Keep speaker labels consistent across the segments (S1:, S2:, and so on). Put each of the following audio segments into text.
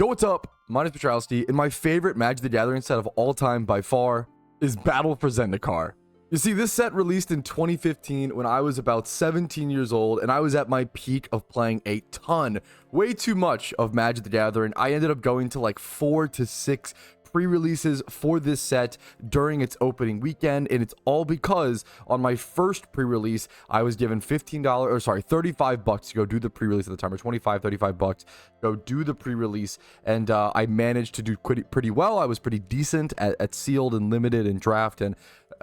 S1: Yo, what's up? My name's Petrowski, and my favorite Magic the Gathering set of all time by far is Battle for Zendikar. You see, this set released in 2015 when I was about 17 years old, and I was at my peak of playing a ton, way too much of Magic the Gathering. I ended up going to like 4 to 6 pre-releases for this set during its opening weekend, and it's all because on my first pre-release I was given $35 to go do the pre-release at the time, or 35 bucks go do the pre-release, and I managed to do pretty well. I was pretty decent at sealed and limited and draft, and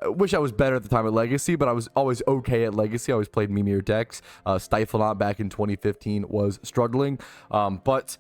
S1: I wish I was better at the time at Legacy, but I was always okay at Legacy. I always played Mimir decks. Stiflenaut back in 2015 was struggling, but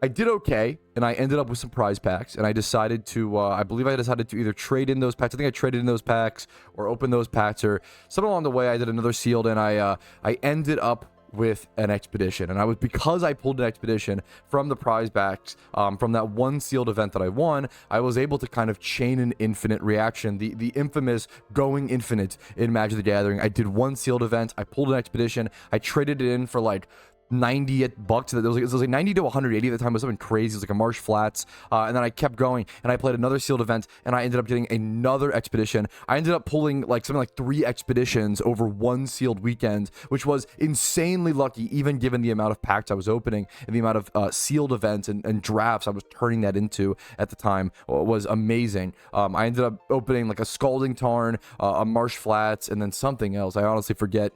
S1: I did okay, and I ended up with some prize packs, and I decided to, I believe I decided to either trade in those packs. I think I traded in those packs or open those packs, or something along the way. I did another sealed, and I ended up with an expedition, and because I pulled an expedition from the prize packs, from that one sealed event that I won, I was able to kind of chain an infinite reaction, the infamous going infinite in Magic the Gathering. I did one sealed event, I pulled an expedition, I traded it in for like $90. It was like 90 to 180 at the time. It was something crazy. It was like a Marsh Flats, and then I kept going, and I played another sealed event, and I ended up getting another expedition. I ended up pulling like something like 3 expeditions over one sealed weekend, which was insanely lucky, even given the amount of packs I was opening and the amount of sealed events and drafts I was turning that into at the time. Was amazing. I ended up opening like a Scalding Tarn, a Marsh Flats, and then something else. I honestly forget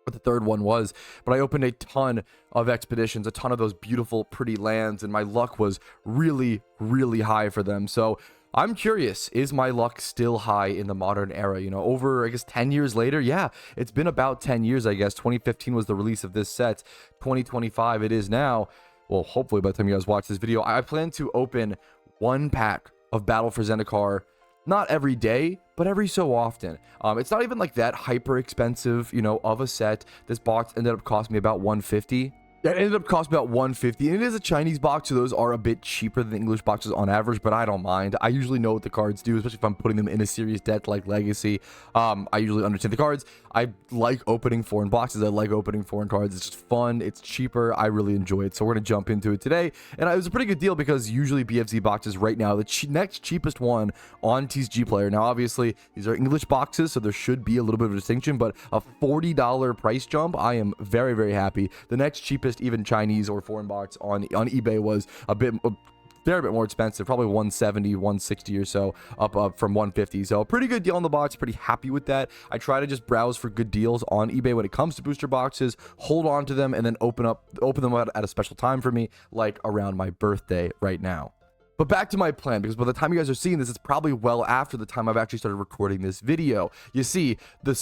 S1: what the third one was, but I opened a ton of expeditions, a ton of those beautiful, pretty lands, and my luck was really, really high for them. So I'm curious, is my luck still high in the modern era? You know, over, I guess, 10 years later? Yeah, it's been about 10 years, I guess. 2015 was the release of this set. 2025 it is now. Well, hopefully by the time you guys watch this video, I plan to open one pack of Battle for Zendikar, not every day, but every so often. It's not even like that hyper expensive, you know, of a set. This box ended up costing me about $150. Yeah, it ended up costing about $150, and it is a Chinese box, so those are a bit cheaper than the English boxes on average, but I don't mind. I usually know what the cards do, especially if I'm putting them in a serious deck like Legacy. I usually understand the cards. I like opening foreign boxes. I like opening foreign cards. It's just fun. It's cheaper. I really enjoy it, so we're going to jump into it today, and it was a pretty good deal because usually BFZ boxes right now, the next cheapest one on TCG Player. Now, obviously, these are English boxes, so there should be a little bit of a distinction, but a $40 price jump, I am very, very happy. The next cheapest even Chinese or foreign box on eBay was a fair bit more expensive, probably 170, 160 or so, up from 150. So pretty good deal on the box. Pretty happy with that. I try to just browse for good deals on eBay when it comes to booster boxes, hold on to them, and then open them out at a special time for me, like around my birthday right now. But back to my plan, because by the time you guys are seeing this, it's probably well after the time I've actually started recording this video. You see,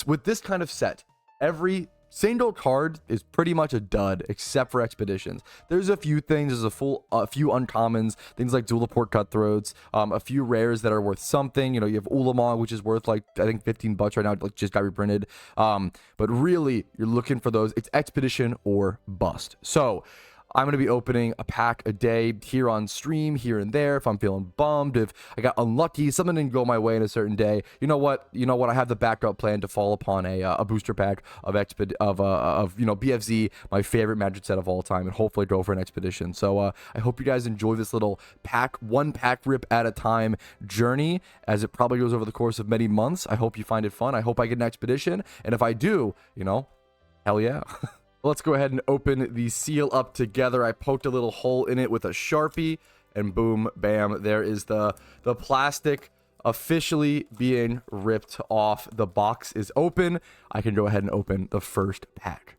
S1: with this kind of set, every single card is pretty much a dud, except for expeditions. There's a few things. There's a few uncommons, things like Duelaport Cutthroats, a few rares that are worth something. You know, you have Ulamog, which is worth like, I think, $15 right now, like just got reprinted. But really, you're looking for those. It's expedition or bust. So I'm going to be opening a pack a day here on stream, here and there. If I'm feeling bummed, if I got unlucky, something didn't go my way in a certain day, you know what? I have the backup plan to fall upon a booster pack of BFZ, my favorite Magic set of all time, and hopefully go for an expedition. So I hope you guys enjoy this little one pack rip at a time journey, as it probably goes over the course of many months. I hope you find it fun. I hope I get an expedition, and if I do, hell yeah. Let's go ahead and open the seal up together. I poked a little hole in it with a Sharpie, and boom, bam, there is the plastic officially being ripped off. The box is open. I can go ahead and open the first pack.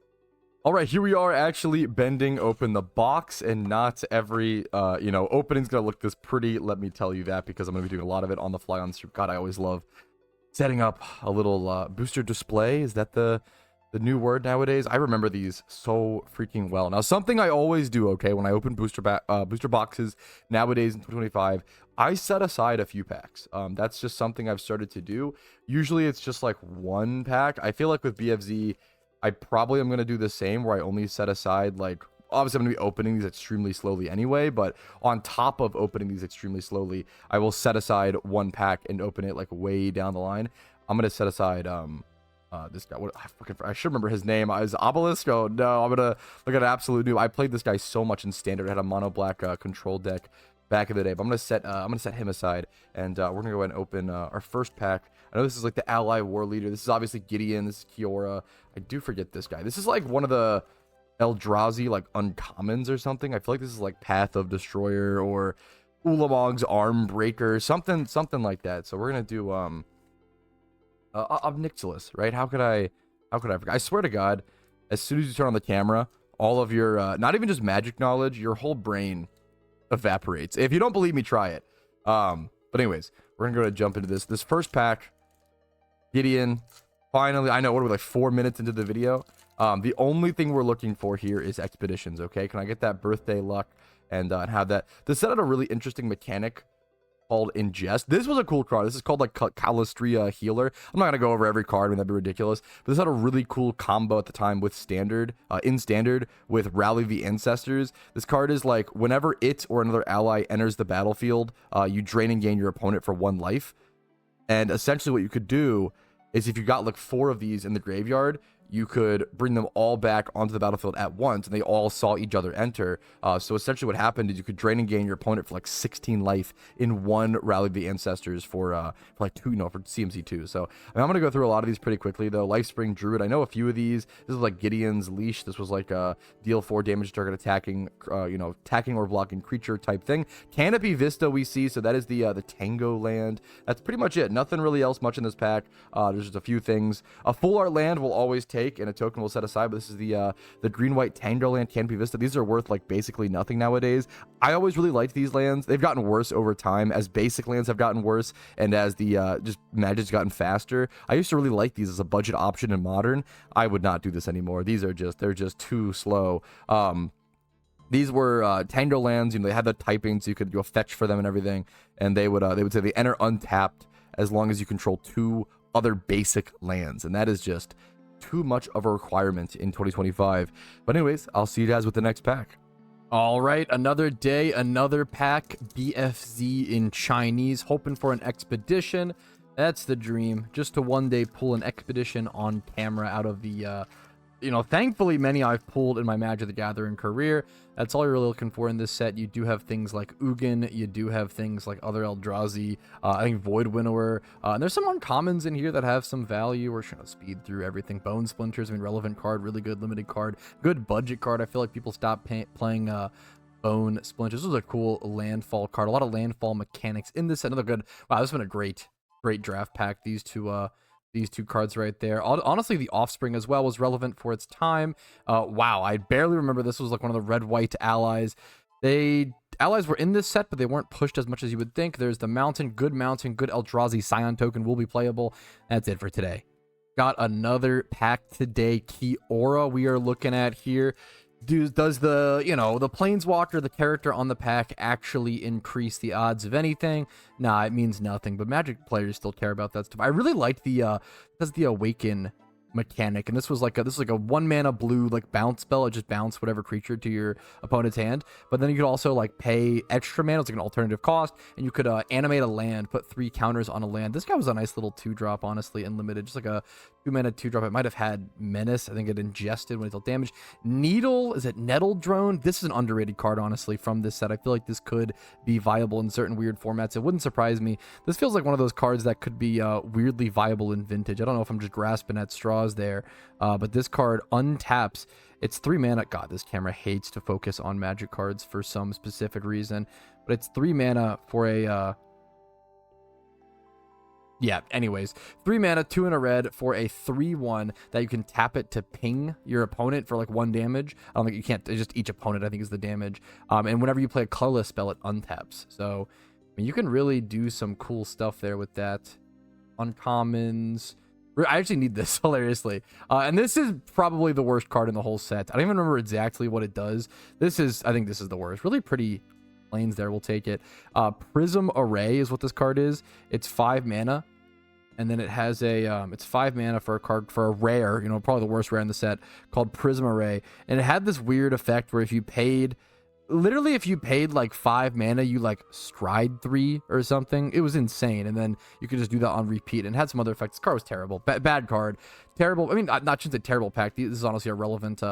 S1: All right, here we are actually bending open the box, and not every, opening's gonna look this pretty. Let me tell you that, because I'm gonna be doing a lot of it on the fly on stream. God, I always love setting up a little booster display. Is that the new word nowadays? I remember these so freaking well. Now, something I always do, okay, when I open booster boxes nowadays in 2025, I set aside a few packs. That's just something I've started to do. Usually it's just like one pack. I feel like with BFZ, I probably am going to do the same, where I only set aside, like, obviously I'm going to be opening these extremely slowly anyway, but on top of opening these extremely slowly, I will set aside one pack and open it like way down the line. I'm going to set aside This guy, I should remember his name. Is Obelisk? Oh no, I'm gonna look at an absolute noob. I played this guy so much in standard. I had a mono black control deck back in the day, but I'm gonna set him aside, and we're gonna go ahead and open our first pack. I know this is like the ally war leader. This is obviously Gideon. This is Kiora. I do forget this guy. This is like one of the Eldrazi like uncommons or something. I feel like this is like Path of Destroyer or Ulamog's Arm Breaker, something like that. So we're gonna do Obnixilis, right? How could I forget? I swear to God, as soon as you turn on the camera, all of your not even just magic knowledge, your whole brain evaporates. If you don't believe me, try it. But anyways, we're gonna go ahead and jump into this first pack. Gideon, finally, I know, what are we, like 4 minutes into the video? The only thing we're looking for here is expeditions. Okay, can I get that birthday luck and have that? This set out a really interesting mechanic called Ingest. This was a cool card. This is called like Calistria Healer. I'm not gonna go over every card, I mean, that'd be ridiculous, but this had a really cool combo at the time with standard, in standard, with Rally the Ancestors. This card is like, whenever it or another ally enters the battlefield, you drain and gain your opponent for 1 life. And essentially what you could do is, if you got like 4 of these in the graveyard, you could bring them all back onto the battlefield at once, and they all saw each other enter. So essentially what happened is you could drain and gain your opponent for like 16 life in 1 Rally the Ancestors for like 2, for CMC2. So I mean, I'm going to go through a lot of these pretty quickly, though. Lifespring Druid, I know a few of these. This is like Gideon's Leash. This was like deal 4 damage to target attacking, attacking or blocking creature type thing. Canopy Vista we see, so that is the Tango land. That's pretty much it. Nothing really else much in this pack. There's just a few things. A full art land will always take, and a token will set aside, but this is the green-white Tango land, Canopy Vista. These are worth like basically nothing nowadays. I always really liked these lands. They've gotten worse over time as basic lands have gotten worse, and as the just magic's gotten faster. I used to really like these as a budget option in Modern. I would not do this anymore. These are they're just too slow. These were Tango lands. They had the typing, so you could do a fetch for them and everything, and they would say they enter untapped as long as you control 2 other basic lands, and that is just too much of a requirement in 2025. But anyways, I'll see you guys with the next pack. All right, another day, another pack. BFZ in Chinese, hoping for an expedition. That's the dream, just to one day pull an expedition on camera out of the thankfully many I've pulled in my Magic the Gathering career. That's all you're really looking for in this set. You do have things like Ugin, you do have things like other Eldrazi, I think Void Winnower, and there's some uncommons in here that have some value. We're trying to speed through everything. Bone Splinters, relevant card, really good limited card, good budget card. I feel like people stopped playing Bone Splinters. This was a cool landfall card, a lot of landfall mechanics in this set. Another good, wow, this has been a great draft pack. These two cards right there. Honestly, the Offspring as well was relevant for its time. Wow, I barely remember this was like one of the red-white allies. Allies were in this set, but they weren't pushed as much as you would think. There's the Mountain, good Eldrazi Scion token will be playable. That's it for today. Got another pack today. Kiora we are looking at here. Does the Planeswalker, the character on the pack, actually increase the odds of anything? Nah, it means nothing, but Magic players still care about that stuff. I really liked the Awaken mechanic, and this was like a 1 mana blue like bounce spell. It just bounce whatever creature to your opponent's hand, but then you could also like pay extra mana. It's like an alternative cost, and you could animate a land, put 3 counters on a land. This guy was a nice little 2-drop, honestly, and limited, just like a 2-mana 2-drop. It might have had Menace. I think it ingested when it dealt damage. Needle, is it Nettle Drone? This is an underrated card, honestly, from this set. I feel like this could be viable in certain weird formats. It wouldn't surprise me. This feels like one of those cards that could be weirdly viable in Vintage. I don't know if I'm just grasping at straws there, but this card untaps. It's 3 mana. God, this camera hates to focus on Magic cards for some specific reason, but it's 3 mana for a anyways, 3 mana, 2 in a red for a 3/1 that you can tap it to ping your opponent for like 1 damage. I don't think you can't, just each opponent I think is the damage. And whenever you play a colorless spell, it untaps. So I mean, you can really do some cool stuff there with that. Uncommons. I actually need this, hilariously. And this is probably the worst card in the whole set. I don't even remember exactly what it does. I think this is the worst. Really pretty planes there. We'll take it. Prism Array is what this card is. It's 5 mana. And then it has it's 5 mana for a card, for a rare, probably the worst rare in the set, called Prism Array. And it had this weird effect where if you paid like 5 mana, you like stride 3 or something. It was insane. And then you could just do that on repeat, and had some other effects. This card was terrible. Bad card. terrible. I mean, not just a terrible pack. This is honestly a relevant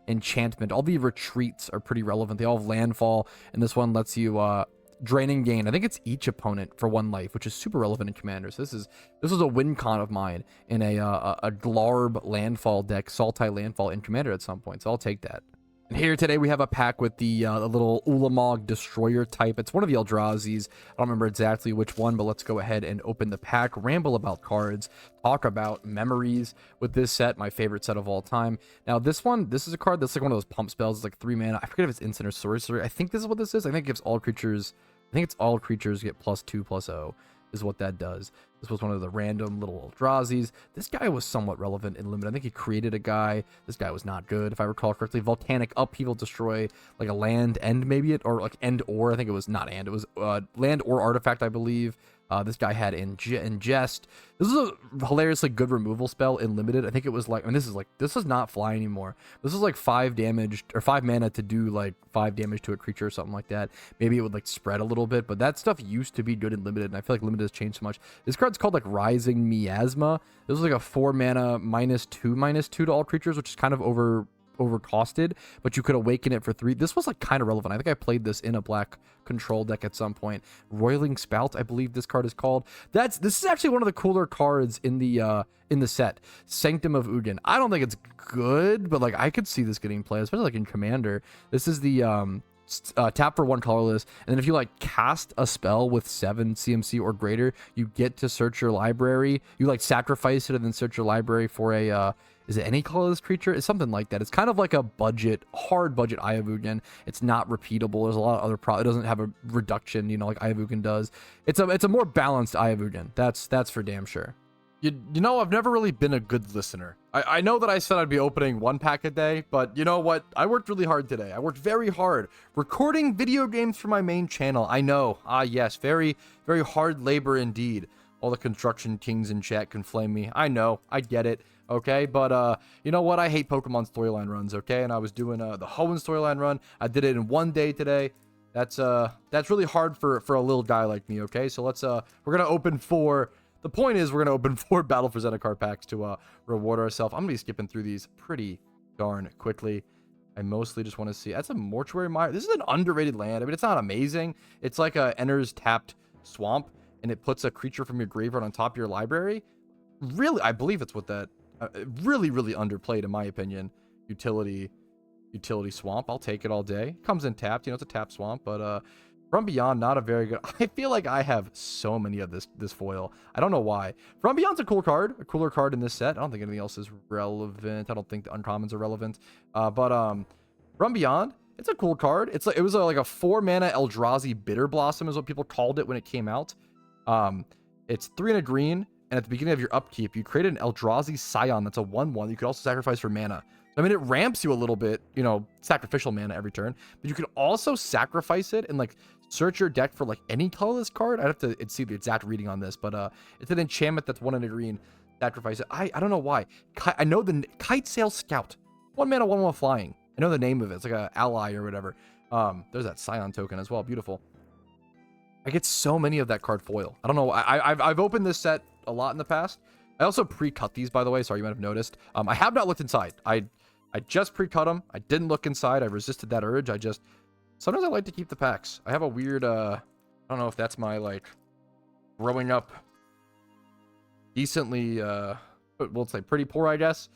S1: enchantment. All the retreats are pretty relevant. They all have landfall, and this one lets you draining gain. I think it's each opponent for 1 life, which is super relevant in Commander. So this was a win con of mine in a Glarb landfall deck, Sultai landfall in Commander at some point. So I'll take that. And here today we have a pack with the little Ulamog Destroyer type. It's one of the Eldrazi's. I don't remember exactly which one, but let's go ahead and open the pack, ramble about cards, talk about memories with this set, my favorite set of all time. Now this is a card that's like one of those pump spells. It's like 3 mana. I forget if it's instant or sorcery. I think this is what this is. I think it gives all creatures, I think it's all creatures get +2/+0 is what that does. This was one of the random little Eldrazi's. This guy was somewhat relevant in Limited. I think he created a guy. This guy was not good, if I recall correctly. Volcanic Upheaval, destroy like a land end, maybe it, or like end or, I think it was not and, it was land or artifact, I believe. This guy had ingest. This is a hilariously good removal spell in Limited. I think it was like, I mean, this does not fly anymore. This is like 5 damage or 5 mana to do like 5 damage to a creature or something like that. Maybe it would like spread a little bit, but that stuff used to be good in Limited, and I feel like Limited has changed so much. This card's called like Rising Miasma. This was like a 4 mana -2/-2 to all creatures, which is kind of overcosted, but you could awaken it for 3. This was like kind of relevant. I think I played this in a black control deck at some point. Roiling Spout, I believe this card is called. This is actually one of the cooler cards in the set. Sanctum of Ugin. I don't think it's good, but like I could see this getting played, especially like in Commander. This is the tap for 1 colorless, and then if you like cast a spell with 7 CMC or greater, you get to search your library. You like sacrifice it and then search your library for a is it any colorless creature? It's something like that. It's kind of like a hard budget Eye of Ugin. It's not repeatable. There's a lot of other it doesn't have a reduction, like Eye of Ugin does. It's a more balanced Eye of Ugin. That's for damn sure. You know, I've never really been a good listener. I know that I said I'd be opening 1 pack a day, but you know what? I worked really hard today. I worked very hard recording video games for my main channel. I know. Yes, very, very hard labor indeed. All the construction kings in chat can flame me. I know. I get it. Okay, but you know what? I hate Pokemon storyline runs, okay? And I was doing the Hoenn storyline run. I did it in 1 day today. That's really hard for a little guy like me, okay? So we're gonna open 4. The point is, we're gonna open 4 Battle for Zendikar packs to reward ourselves. I'm gonna be skipping through these pretty darn quickly. I mostly just want to see. That's a Mortuary Mire. This is an underrated land. I mean, it's not amazing. It's like a enters tapped swamp, and it puts a creature from your graveyard on top of your library. Really, I believe it's what that. Really, really underplayed in my opinion. Utility swamp. I'll take it all day. Comes in tapped. It's a tap swamp, but From Beyond, not a very good. I feel like I have so many of this foil. I don't know why. From Beyond's a cool card, a cooler card in this set. I don't think anything else is relevant. I don't think the uncommons are relevant. But From Beyond, it's a cool card. It was like a 4 mana Eldrazi Bitter Blossom is what people called it when it came out. It's 3 and a green. And at the beginning of your upkeep, you create an Eldrazi Scion that's a 1/1 you could also sacrifice for mana. I mean, it ramps you a little bit, sacrificial mana every turn, but you could also sacrifice it and like search your deck for like any colorless card. I'd have to see the exact reading on this, but it's an enchantment that's 1 and a green. Sacrifice it. I don't know why. I know the Kite Sail Scout. 1 mana, 1/1 flying. I know the name of it. It's like a ally or whatever. There's that Scion token as well. Beautiful. I get so many of that card foil. I don't know. I've opened this set a lot in the past. I also pre-cut these, by the way. Sorry, you might have noticed. I have not looked inside. I just pre-cut them. I didn't look inside. I resisted that urge. Sometimes I like to keep the packs. I have a weird, I don't know if that's my, like, growing up decently, we'll say pretty poor, I guess.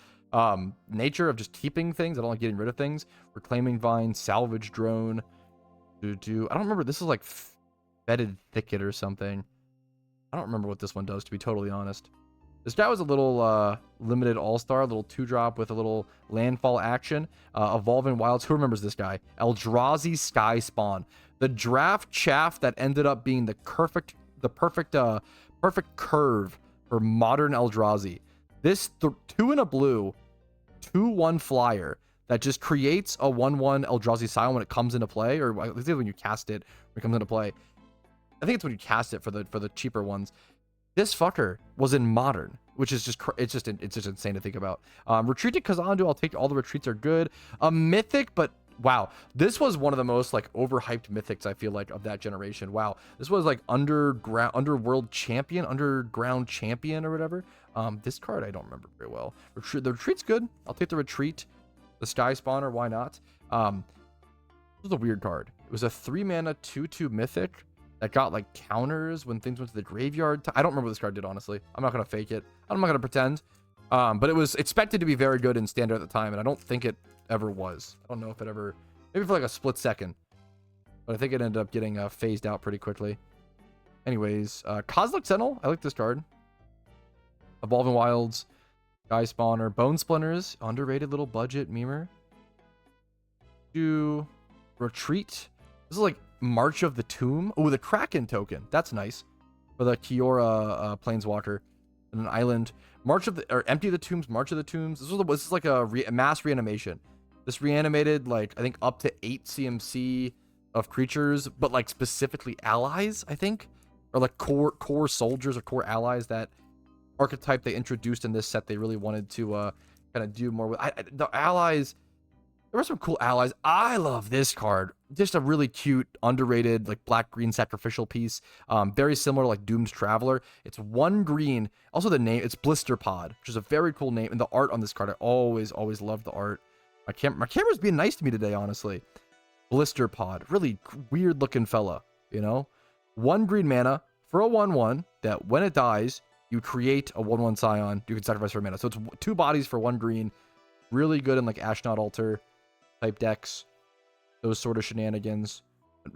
S1: Nature of just keeping things. I don't like getting rid of things. Reclaiming Vine, Salvage Drone. I don't remember. This is like Fetid Thicket or something. I don't remember what this one does, to be totally honest. This guy was a little limited all-star, a little 2-drop with a little landfall action. Evolving Wilds. Who remembers this guy? Eldrazi Sky Spawn. The draft chaff that ended up being the perfect curve for modern Eldrazi. This 2 and a blue, 2/1 flyer that just creates a 1/1 Eldrazi Scion when it comes into play, or let's say when you cast it when it comes into play. I think it's when you cast it for the cheaper ones. This fucker was in Modern, which is it's just insane to think about. Retreat to Kazandu, I'll take. All the retreats are good. A Mythic, but wow, this was one of the most like overhyped mythics, I feel like, of that generation. Wow, this was like underworld champion, underground champion or whatever. This card I don't remember very well. The retreat's good. I'll take the retreat. The sky spawner, why not? This was a weird card. It was a 3-mana 2/2 mythic that got like counters when things went to the graveyard. I don't remember what this card did, honestly. I'm not gonna fake it. I'm not gonna pretend. But it was expected to be very good in standard at the time, and I don't think it ever was. I don't know if it ever, maybe for like a split second, but I think it ended up getting phased out pretty quickly. Anyways, Cosmic Sentinel, I like this card. Evolving Wilds, Sky Spawner, Bone Splinters, underrated little budget memer. Do Retreat. This is like March of the Tomb. Oh, the Kraken token. That's nice for the Kiora Planeswalker and an island. Empty the Tombs, March of the Tombs. This is like a mass reanimation. This reanimated like I think up to 8 CMC of creatures, but like specifically allies, I think, or like core soldiers or core allies. That archetype they introduced in this set, they really wanted to kind of do more with. The allies, there were some cool allies. I love this card. Just a really cute, underrated, like black-green sacrificial piece. Very similar like Doom's Traveler. It's 1 green. Also the name, it's Blister Pod, which is a very cool name. And the art on this card, I always loved the art. My camera's being nice to me today, honestly. Blister Pod. Really weird-looking fella, you know? 1 green mana for a 1/1 that when it dies, you create a 1/1 Scion. You can sacrifice for mana. So it's 2 bodies for 1 green. Really good in like Ashnod Altar type decks. Those sort of shenanigans.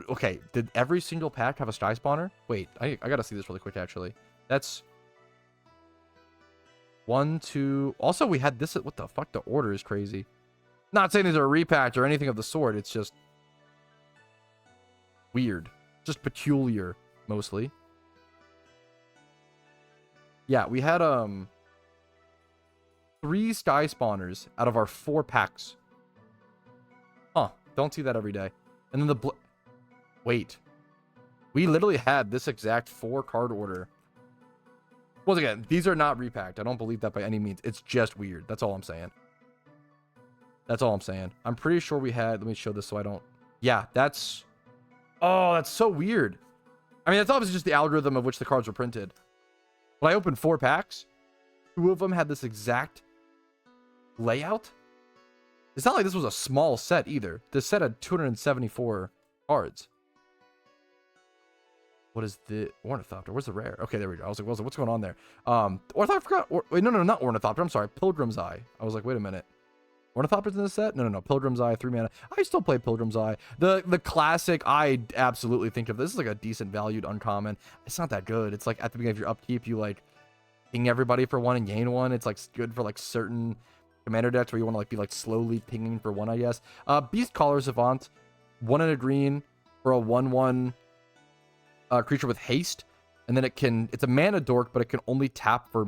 S1: Okay, did every single pack have a Sky Spawner? Wait, I gotta see this really quick, actually. That's 1, 2... Also, we had this... What the fuck? The order is crazy. Not saying these are a repack or anything of the sort. It's just weird. Just peculiar, mostly. Yeah, we had 3 Sky Spawners out of our 4 packs. Huh. Don't see that every day. And then wait. We literally had this exact 4 card order. Once again, these are not repacked. I don't believe that by any means. It's just weird. That's all I'm saying. That's all I'm saying. I'm pretty sure we had... Let me show this so I don't... Yeah, that's... Oh, that's so weird. I mean, that's obviously just the algorithm of which the cards were printed. When I opened 4 packs, 2 of them had this exact layout. It's not like this was a small set either. This set had 274 cards. What is the Ornithopter? Where's the rare? Okay, there we go. I was like, what's going on there? I forgot. Wait, no, not Ornithopter. I'm sorry, Pilgrim's Eye. I was like, wait a minute. Ornithopter's in this set? No. Pilgrim's Eye, 3 mana. I still play Pilgrim's Eye. The classic, I absolutely think of this as like a decent valued uncommon. It's not that good. It's like at the beginning of your upkeep, you like ping everybody for 1 and gain 1. It's like good for like certain commander decks where you want to like be like slowly pinging for 1, I guess. Beast Caller Savant, 1 and a green for a 1/1 creature with haste. And then it's a mana dork, but it can only tap for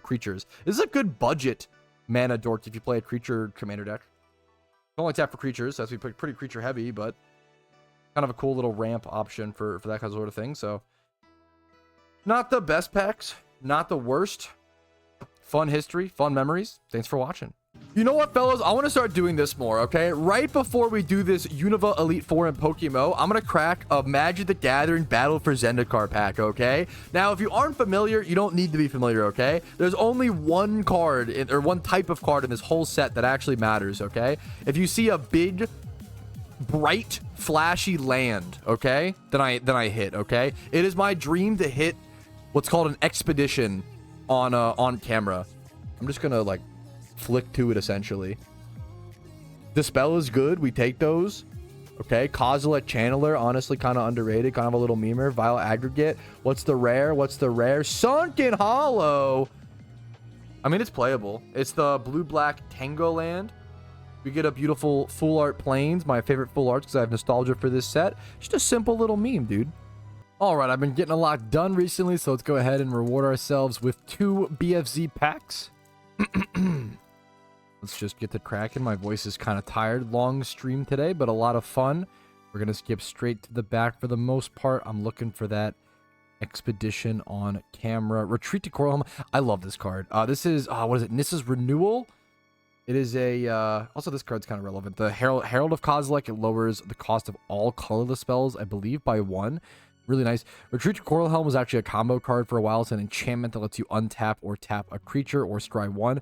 S1: creatures. This is a good budget mana dork if you play a creature commander deck. Can only tap for creatures, so that's pretty creature heavy, but kind of a cool little ramp option for that kind of sort of thing. So not the best packs, not the worst. Fun history, fun memories. Thanks for watching. You know what, fellas? I want to start doing this more, okay? Right before we do this Unova Elite 4 and Pokemon, I'm going to crack a Magic the Gathering Battle for Zendikar pack, okay? Now, if you aren't familiar, you don't need to be familiar, okay? There's only one card, or one type of card in this whole set that actually matters, okay? If you see a big, bright, flashy land, okay? Then I hit, okay? It is my dream to hit what's called an expedition on camera. I'm just going to, like, flick to it essentially. Dispel is good. We take those. Okay. Kozilek Channeler, honestly kind of underrated. Kind of a little memer. Vile Aggregate. What's the rare? Sunken Hollow. I mean, it's playable. It's the blue-black Tango land. We get a beautiful full art planes. My favorite full arts because I have nostalgia for this set. Just a simple little meme, dude. All right. I've been getting a lot done recently, so let's go ahead and reward ourselves with 2 BFZ packs. Let's just get to cracking. My voice is kind of tired. Long stream today, but a lot of fun. We're going to skip straight to the back for the most part. I'm looking for that expedition on camera. Retreat to Coral Home. I love this card. This is, what is it? Nissa's Renewal. It is a, also this card's kind of relevant. The Herald of Kozilek, it lowers the cost of all colorless spells, I believe, by 1. Really nice. Retreat to Coral Helm was actually a combo card for a while. It's an enchantment that lets you untap or tap a creature or scry 1.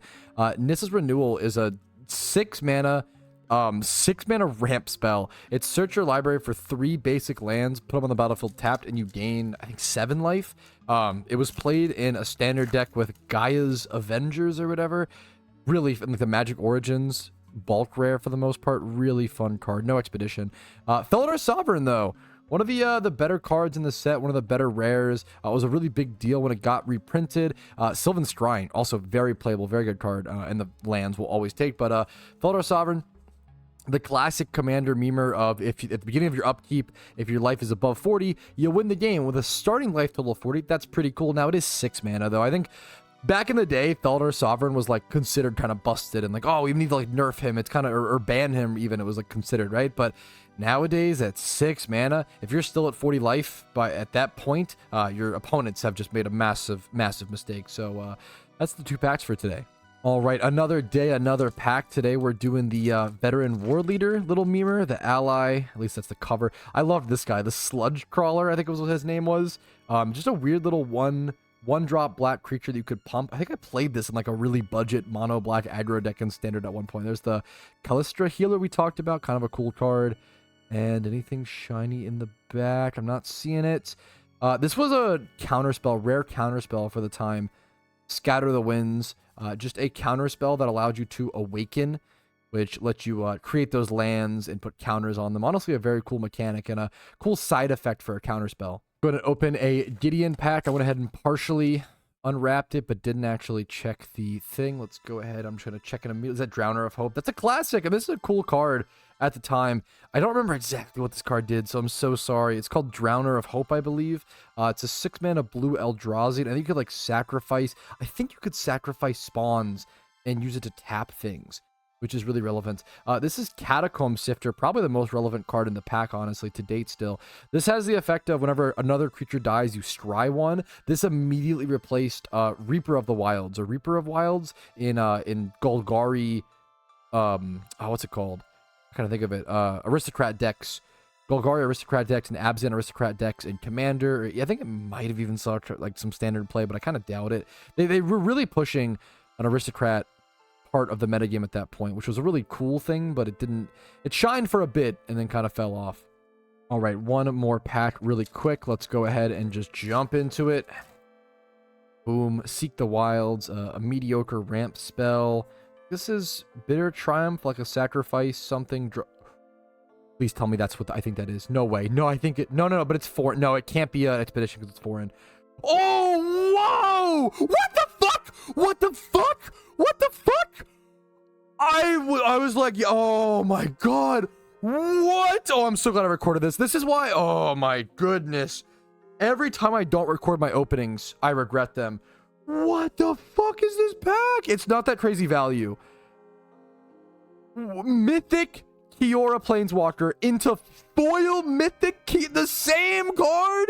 S1: Nissa's Renewal is a 6 mana ramp spell. It's search your library for 3 basic lands, put them on the battlefield tapped, and you gain, I think, 7 life. It was played in a standard deck with Gaia's Avengers or whatever. Really, like the Magic Origins, bulk rare for the most part. Really fun card. No expedition. Felidar Sovereign, though. One of the better cards in the set, one of the better rares. It was a really big deal when it got reprinted. Sylvan Shrine, also very playable, very good card, and the lands will always take. But Felidar Sovereign, the classic commander memer of if you, at the beginning of your upkeep, if your life is above 40, you win the game with a starting life total of 40. That's pretty cool. Now it is 6 mana though. I think back in the day, Felidar Sovereign was like considered kind of busted and like, oh, we need to like nerf him. It's kind of or ban him even. It was like considered, right? But nowadays at 6 mana, if you're still at 40 life at that point, your opponents have just made a massive mistake. So that's the 2 packs for today. All right, another day, another pack. Today we're doing the Veteran War Leader little memer, the ally, at least that's the cover. I love this guy, the Sludge Crawler, I think was what his name was. Just a weird little one-drop black creature that you could pump. I think I played this in like a really budget mono black aggro deck in standard at one point. There's the Callistra Healer we talked about, kind of a cool card. And anything shiny in the back? I'm not seeing it. This was a counterspell, rare counterspell for the time. Scatter the Winds. Just a counterspell that allowed you to awaken, which lets you create those lands and put counters on them. Honestly, a very cool mechanic and a cool side effect for a counterspell. Going to open a Gideon pack. I went ahead and partially unwrapped it, but didn't actually check the thing. Let's go ahead. I'm just going to check it immediately. Is that Drowner of Hope? That's a classic, and this is a cool card at the time. I don't remember exactly what this card did, so I'm so sorry. It's called Drowner of Hope, I believe. It's a 6 mana blue Eldrazi, and I think you could like sacrifice. I think you could sacrifice spawns and use it to tap things, which is really relevant. This is Catacomb Sifter, probably the most relevant card in the pack, honestly, to date still. This has the effect of whenever another creature dies, you scry 1. This immediately replaced Reaper of the Wilds, or Reaper of Wilds in Golgari, what's it called? I'm trying to think of it. Aristocrat decks. Golgari Aristocrat decks and Abzan Aristocrat decks and Commander. I think it might have even saw like some standard play, but I kind of doubt it. They were really pushing an Aristocrat part of the metagame at that point, which was a really cool thing, but it shined for a bit and then kind of fell off. All right, one more pack really quick. Let's go ahead and just jump into it. Boom. Seek the Wilds, a mediocre ramp spell. This is Bitter Triumph, like a sacrifice something. Please tell me that's what I think that is. No way. No, I think it. No, but it's foreign. No, it can't be an expedition because it's foreign. Oh, whoa! What the fuck? What the fuck? What the fuck? I was like, oh my god. What? Oh, I'm so glad I recorded this. This is why. Oh my goodness. Every time I don't record my openings, I regret them. What the fuck is this pack? It's not that crazy value. Mythic Kiora Planeswalker into foil Mythic the same card?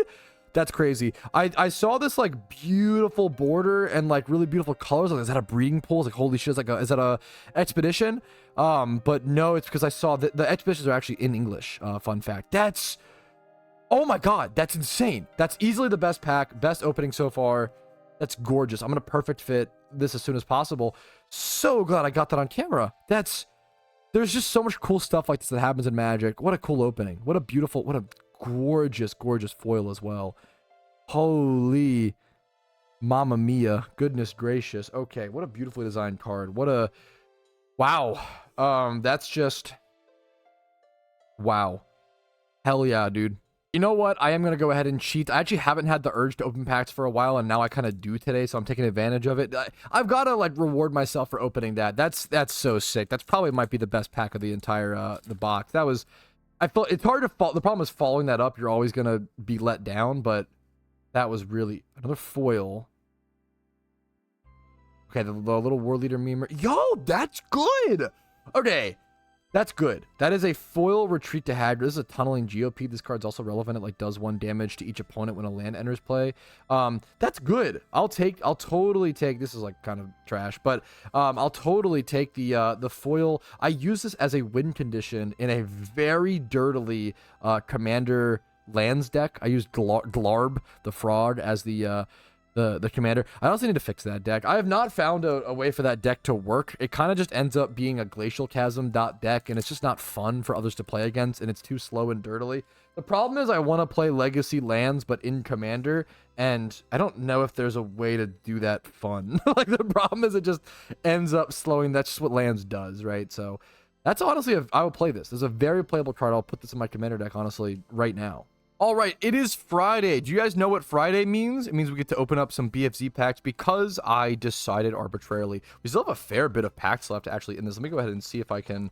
S1: That's crazy. I saw this like beautiful border and like really beautiful colors. Like, is that a breeding pool? It's like, holy shit, is that a expedition? But no, it's because I saw that the expeditions are actually in English. Fun fact. That's, oh my god, that's insane. That's easily the best pack, best opening so far. That's gorgeous. I'm gonna perfect fit this as soon as possible. So glad I got that on camera. There's just so much cool stuff like this that happens in Magic. What a cool opening. What a beautiful, what a gorgeous foil as well. Holy mamma mia. Goodness gracious. Okay, what a beautifully designed card. What a, wow. That's just, wow. Hell yeah, dude. You know what? I am going to go ahead and cheat. I actually haven't had the urge to open packs for a while, and now I kind of do today, so I'm taking advantage of it. I've got to, like, reward myself for opening that. That's so sick. That's probably might be the best pack of the entire, the box. That was, I felt, it's hard to follow. The problem is following that up, you're always going to be let down, but that was really, another foil. Okay, the little War Leader meme. Yo, that's good! Okay. That's good. That is a foil retreat to Hagrid. This is a tunneling GOP. This card's also relevant. It like does 1 damage to each opponent when a land enters play. That's good. I'll totally take, this is like kind of trash, but I'll totally take the foil. I use this as a win condition in a very dirtily commander lands deck. I used Glarb, the frog, as the commander. I also need to fix that deck. I have not found a way for that deck to work. It kind of just ends up being a Glacial Chasm deck, and it's just not fun for others to play against, and it's too slow and dirtily. The problem is I want to play Legacy lands, but in Commander, and I don't know if there's a way to do that fun. Like, the problem is it just ends up slowing. That's just what lands does, right? So that's honestly, I will play this. This is a very playable card. I'll put this in my Commander deck, honestly, right now. All right, it is Friday. Do you guys know what Friday means? It means we get to open up some BFZ packs because I decided arbitrarily. We still have a fair bit of packs left actually in this. Let me go ahead and see if I can.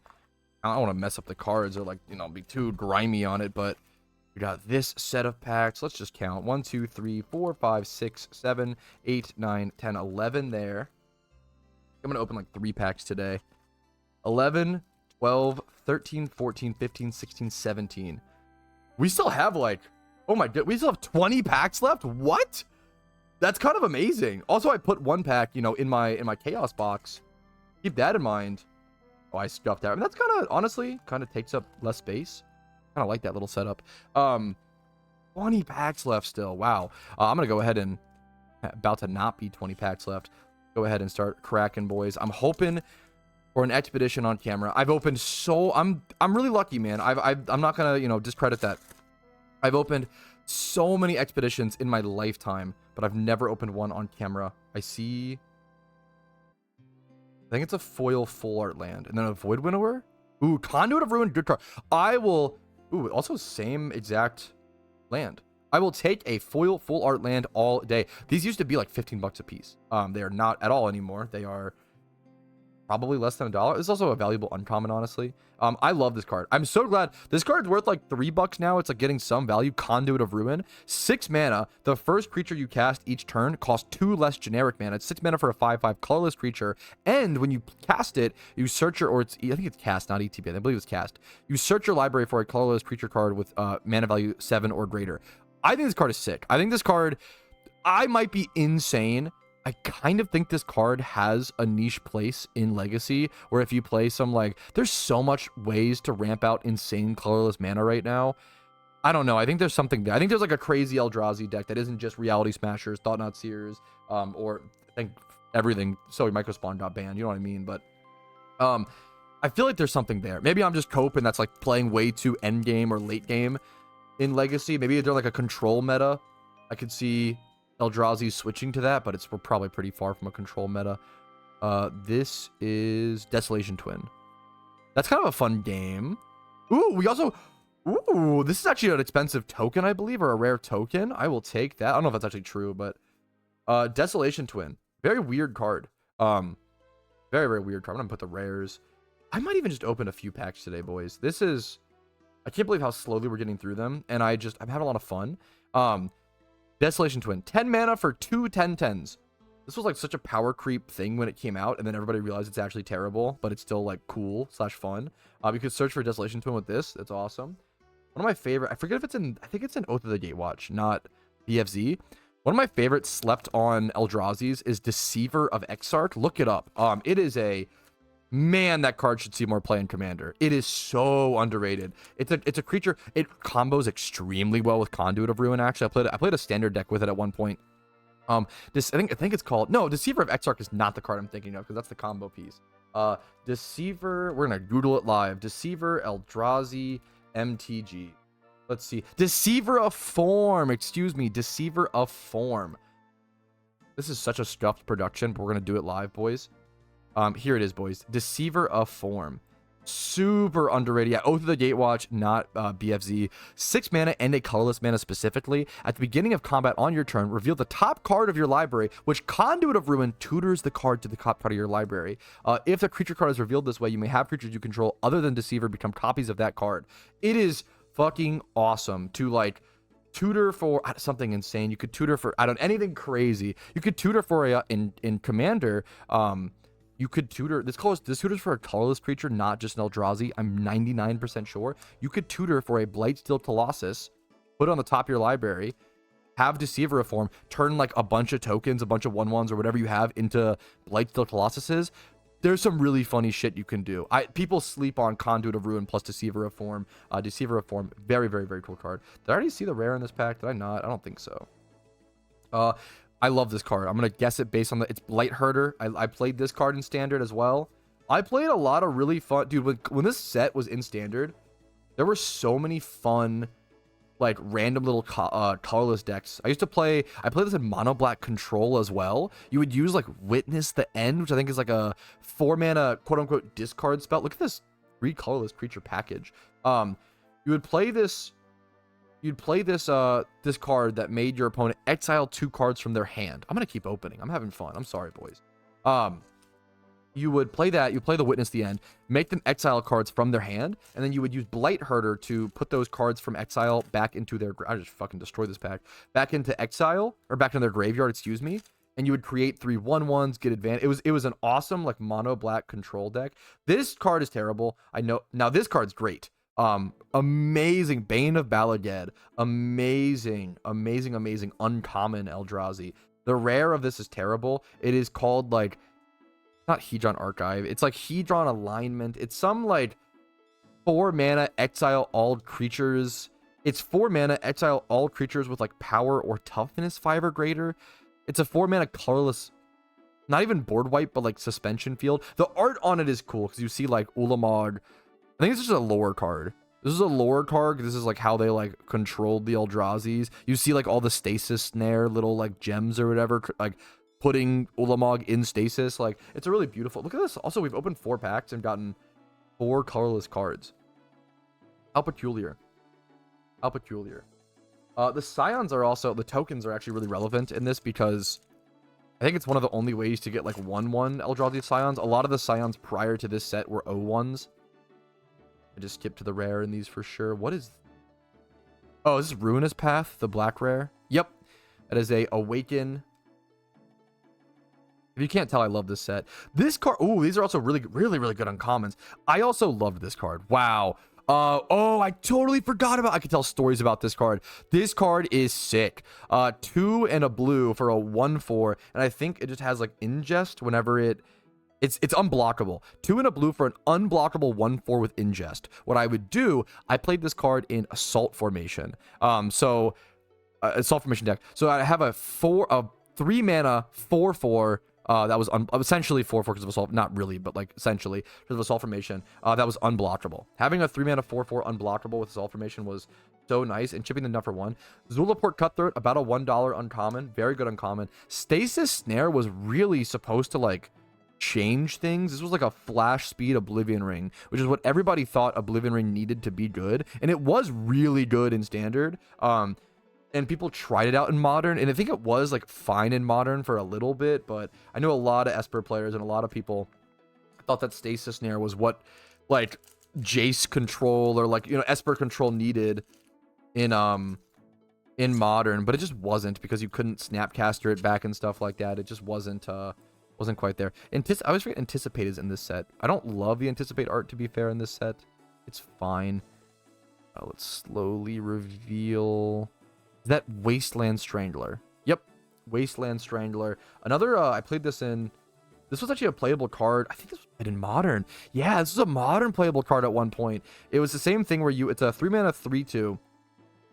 S1: I don't want to mess up the cards or, like, you know, be too grimy on it, but we got this set of packs. Let's just count. 1, 2, 3, 4, 5, 6, 7, 8, 9, 10, 11 there. I'm going to open like 3 packs today. 11, 12, 13, 14, 15, 16, 17. We still have like, oh my god, we still have 20 packs left. What? That's kind of amazing. Also, I put 1 pack, you know, in my chaos box. Keep that in mind. Oh, I scuffed that. I mean, that's kind of, honestly, kind of takes up less space. Kind of like that little setup. 20 packs left still. Wow. I'm gonna go ahead and, about to not be 20 packs left. Go ahead and start cracking, boys. I'm hoping for an expedition on camera. I've opened so, I'm really lucky, man. I'm not gonna, you know, discredit that. I've opened so many expeditions in my lifetime, but I've never opened one on camera. I see, I think it's a foil full art land, and then a void winnower. Ooh, Conduit of Ruin, good card. I will, ooh, also same exact land. I will take a foil full art land all day. These used to be like 15 bucks a piece. They are not at all anymore. They are probably less than $1. It's also a valuable uncommon, honestly. I love this card. I'm so glad. This card's worth like $3 now. It's like getting some value. Conduit of Ruin. 6 mana. The first creature you cast each turn costs 2 less generic mana. It's 6 mana for a 5/5 colorless creature. And when you cast it, you search your, or it's, I think it's cast, not ETB. I believe it's cast. You search your library for a colorless creature card with mana value 7 or greater. I think this card is sick. I think this card, I might be insane. I kind of think this card has a niche place in Legacy, where if you play some, like, there's so much ways to ramp out insane colorless mana right now. I don't know. I think there's something there. I think there's like a crazy Eldrazi deck that isn't just Reality Smashers, Thought Knot Seers, or I think everything. So Microspawn got banned. You know what I mean? But I feel like there's something there. Maybe I'm just coping that's like playing way too end game or late game in Legacy. Maybe they're like a control meta. I could see Eldrazi switching to that, but we're probably pretty far from a control meta. This is Desolation Twin. That's kind of a fun game. Ooh, we also, ooh, this is actually an expensive token, I believe, or a rare token. I will take that. I don't know if that's actually true, but Desolation Twin, very weird card. Very, very weird card. I'm gonna put the rares. I might even just open a few packs today, boys. This is, I can't believe how slowly we're getting through them, and I'm having a lot of fun. Desolation Twin, 10 mana for 2 10/10s. This was like such a power creep thing when it came out, and then everybody realized it's actually terrible, but it's still like cool / fun. You could search for Desolation Twin with this. That's awesome. One of my favorite, I forget if it's in, I think it's in Oath of the Gatewatch, not BFZ. One of my favorite slept on Eldrazi's is Deceiver of Exarch. Look it up. It is a, man, that card should see more play in Commander. It is so underrated. It's a creature. It combos extremely well with Conduit of Ruin. Actually, I played a standard deck with it at one point. I think it's called, no, Deceiver of Exarch is not the card I'm thinking of, because that's the combo piece. Deceiver, we're gonna Google it live. Deceiver Eldrazi MTG. Let's see. Deceiver of Form. Excuse me. Deceiver of Form. This is such a stuffed production, but we're gonna do it live, boys. Here it is, boys. Deceiver of Form. Super underrated. Yeah, Oath of the Gatewatch, not BFZ. 6 mana and a colorless mana specifically. At the beginning of combat on your turn, reveal the top card of your library, which Conduit of Ruin tutors the card to the top card of your library. If the creature card is revealed this way, you may have creatures you control other than Deceiver become copies of that card. It is fucking awesome to, like, tutor for something insane. You could tutor for, I don't, anything crazy. You could tutor for a in Commander, you could tutor this tutors for a colorless creature, not just an Eldrazi. I'm 99% sure. You could tutor for a Blightsteel Colossus, put it on the top of your library, have Deceiver Reform, turn like a bunch of tokens, a bunch of 1/1s or whatever you have into Blightsteel Colossuses. There's some really funny shit you can do. People sleep on Conduit of Ruin plus Deceiver Reform. Deceiver Reform, very, very, very cool card. Did I already see the rare in this pack? Did I not? I don't think so. I love this card. I'm gonna guess it based on it's Blight Herder. I played this card in Standard as well. I played a lot of really fun, dude. When this set was in Standard, there were so many fun, like random little colorless decks. I played this in mono black Control as well. You would use like Witness the End, which I think is like a 4-mana quote unquote discard spell. Look at this 3 colorless creature package. You would play this. You'd play this this card that made your opponent exile 2 cards from their hand. I'm gonna keep opening. I'm having fun. I'm sorry, boys. You would play that. You play the Witness the End, make them exile cards from their hand, and then you would use Blight Herder to put those cards from exile back into their. I just fucking destroyed this pack. Back into exile or back into their graveyard. Excuse me. And you would create 3 1/1s, get advantage. It was an awesome like mono black Control deck. This card is terrible. I know. Now this card's great. Amazing Bane of Balaged, amazing uncommon Eldrazi. The rare of this is terrible. It is called like not Hedron Archive, it's like Hedron Alignment. It's some like 4-mana exile all creatures. It's 4-mana exile all creatures with like power or toughness 5 or greater. It's a 4-mana colorless, not even board wipe, but like suspension field. The art on it is cool because you see like Ulamog. I think it's just a lore card. This is a lore card. This is like how they like controlled the Eldrazi's. You see like all the stasis snare, little like gems or whatever, like putting Ulamog in stasis. Like it's a really beautiful. Look at this. Also, we've opened 4 packs and gotten 4 colorless cards. How peculiar. How peculiar. The Scions are also, the tokens are actually really relevant in this because I think it's one of the only ways to get like 1/1 Eldrazi Scions. A lot of the Scions prior to this set were 0/1s. I just skipped to the rare in these for sure. What is... Oh, is this Ruinous Path, the black rare? Yep. That is a Awaken. If you can't tell, I love this set. This card... Ooh, these are also really good uncommons. I also loved this card. Wow. Oh, I totally forgot about... I could tell stories about this card. This card is sick. 2 and a blue for a 1/4. And I think it just has, like, Ingest whenever it... It's unblockable. 2 and a blue for an unblockable 1/4 with Ingest. What I would do, I played this card in Assault Formation. Assault Formation deck. So I have a 3-mana 4/4. That was essentially 4/4 because of Assault. Not really, but like essentially because of Assault Formation. That was unblockable. Having a 3-mana 4/4 unblockable with Assault Formation was so nice. And chipping the nut for 1. Zulaport Cutthroat, about a $1 uncommon. Very good uncommon. Stasis Snare was really supposed to like change things. This was like a flash speed Oblivion Ring, which is what everybody thought Oblivion Ring needed to be good, and it was really good in Standard. And people tried it out in Modern, and I think it was like fine in Modern for a little bit, but I know a lot of Esper players and a lot of people thought that Stasis Snare was what like Jace control or like, you know, Esper control needed in Modern, but it just wasn't because you couldn't Snapcaster it back and stuff like that. It just wasn't quite there. I always forget Anticipate is in this set. I don't love the Anticipate art, to be fair, in this set. It's fine. Let's slowly reveal... Is that Wasteland Strangler? Yep. Wasteland Strangler. Another, I played this in... This was actually a playable card. I think this was in Modern. Yeah, this was a Modern playable card at one point. It was the same thing where it's a 3-mana 3/2.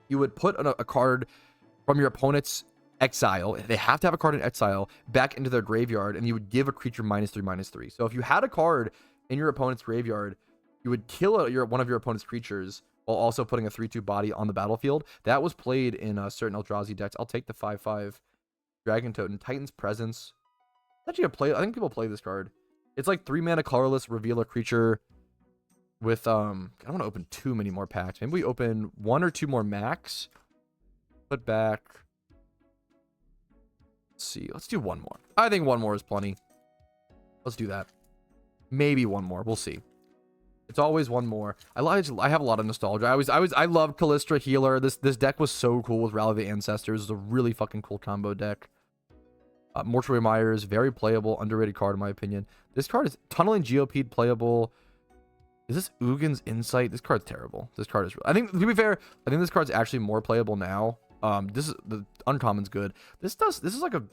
S1: You would put a card from your opponent's exile, they have to have a card in exile, back into their graveyard, and you would give a creature -3/-3. So if you had a card in your opponent's graveyard, you would kill one of your opponent's creatures while also putting a 3/2 body on the battlefield. That was played in certain Eldrazi decks. I'll take the 5/5 Dragon Totem. Titan's Presence. Actually, I think people play this card. It's like 3-mana colorless, reveal a creature with I don't want to open too many more packs. Maybe we open 1 or 2 more max. Put back. Let's see. Let's do 1 more. I think 1 more is plenty. Let's do that. Maybe 1 more. We'll see. It's always 1 more. I have a lot of nostalgia. I loved Callistra Healer. This deck was so cool with Rally of the Ancestors. It was a really fucking cool combo deck. Mortuary Myers, very playable, underrated card in my opinion. This card is Tunneling Geopede playable. Is this Ugin's Insight? This card's terrible. This card is I think, to be fair, I think this card's actually more playable now. This is the uncommon's good. This is like a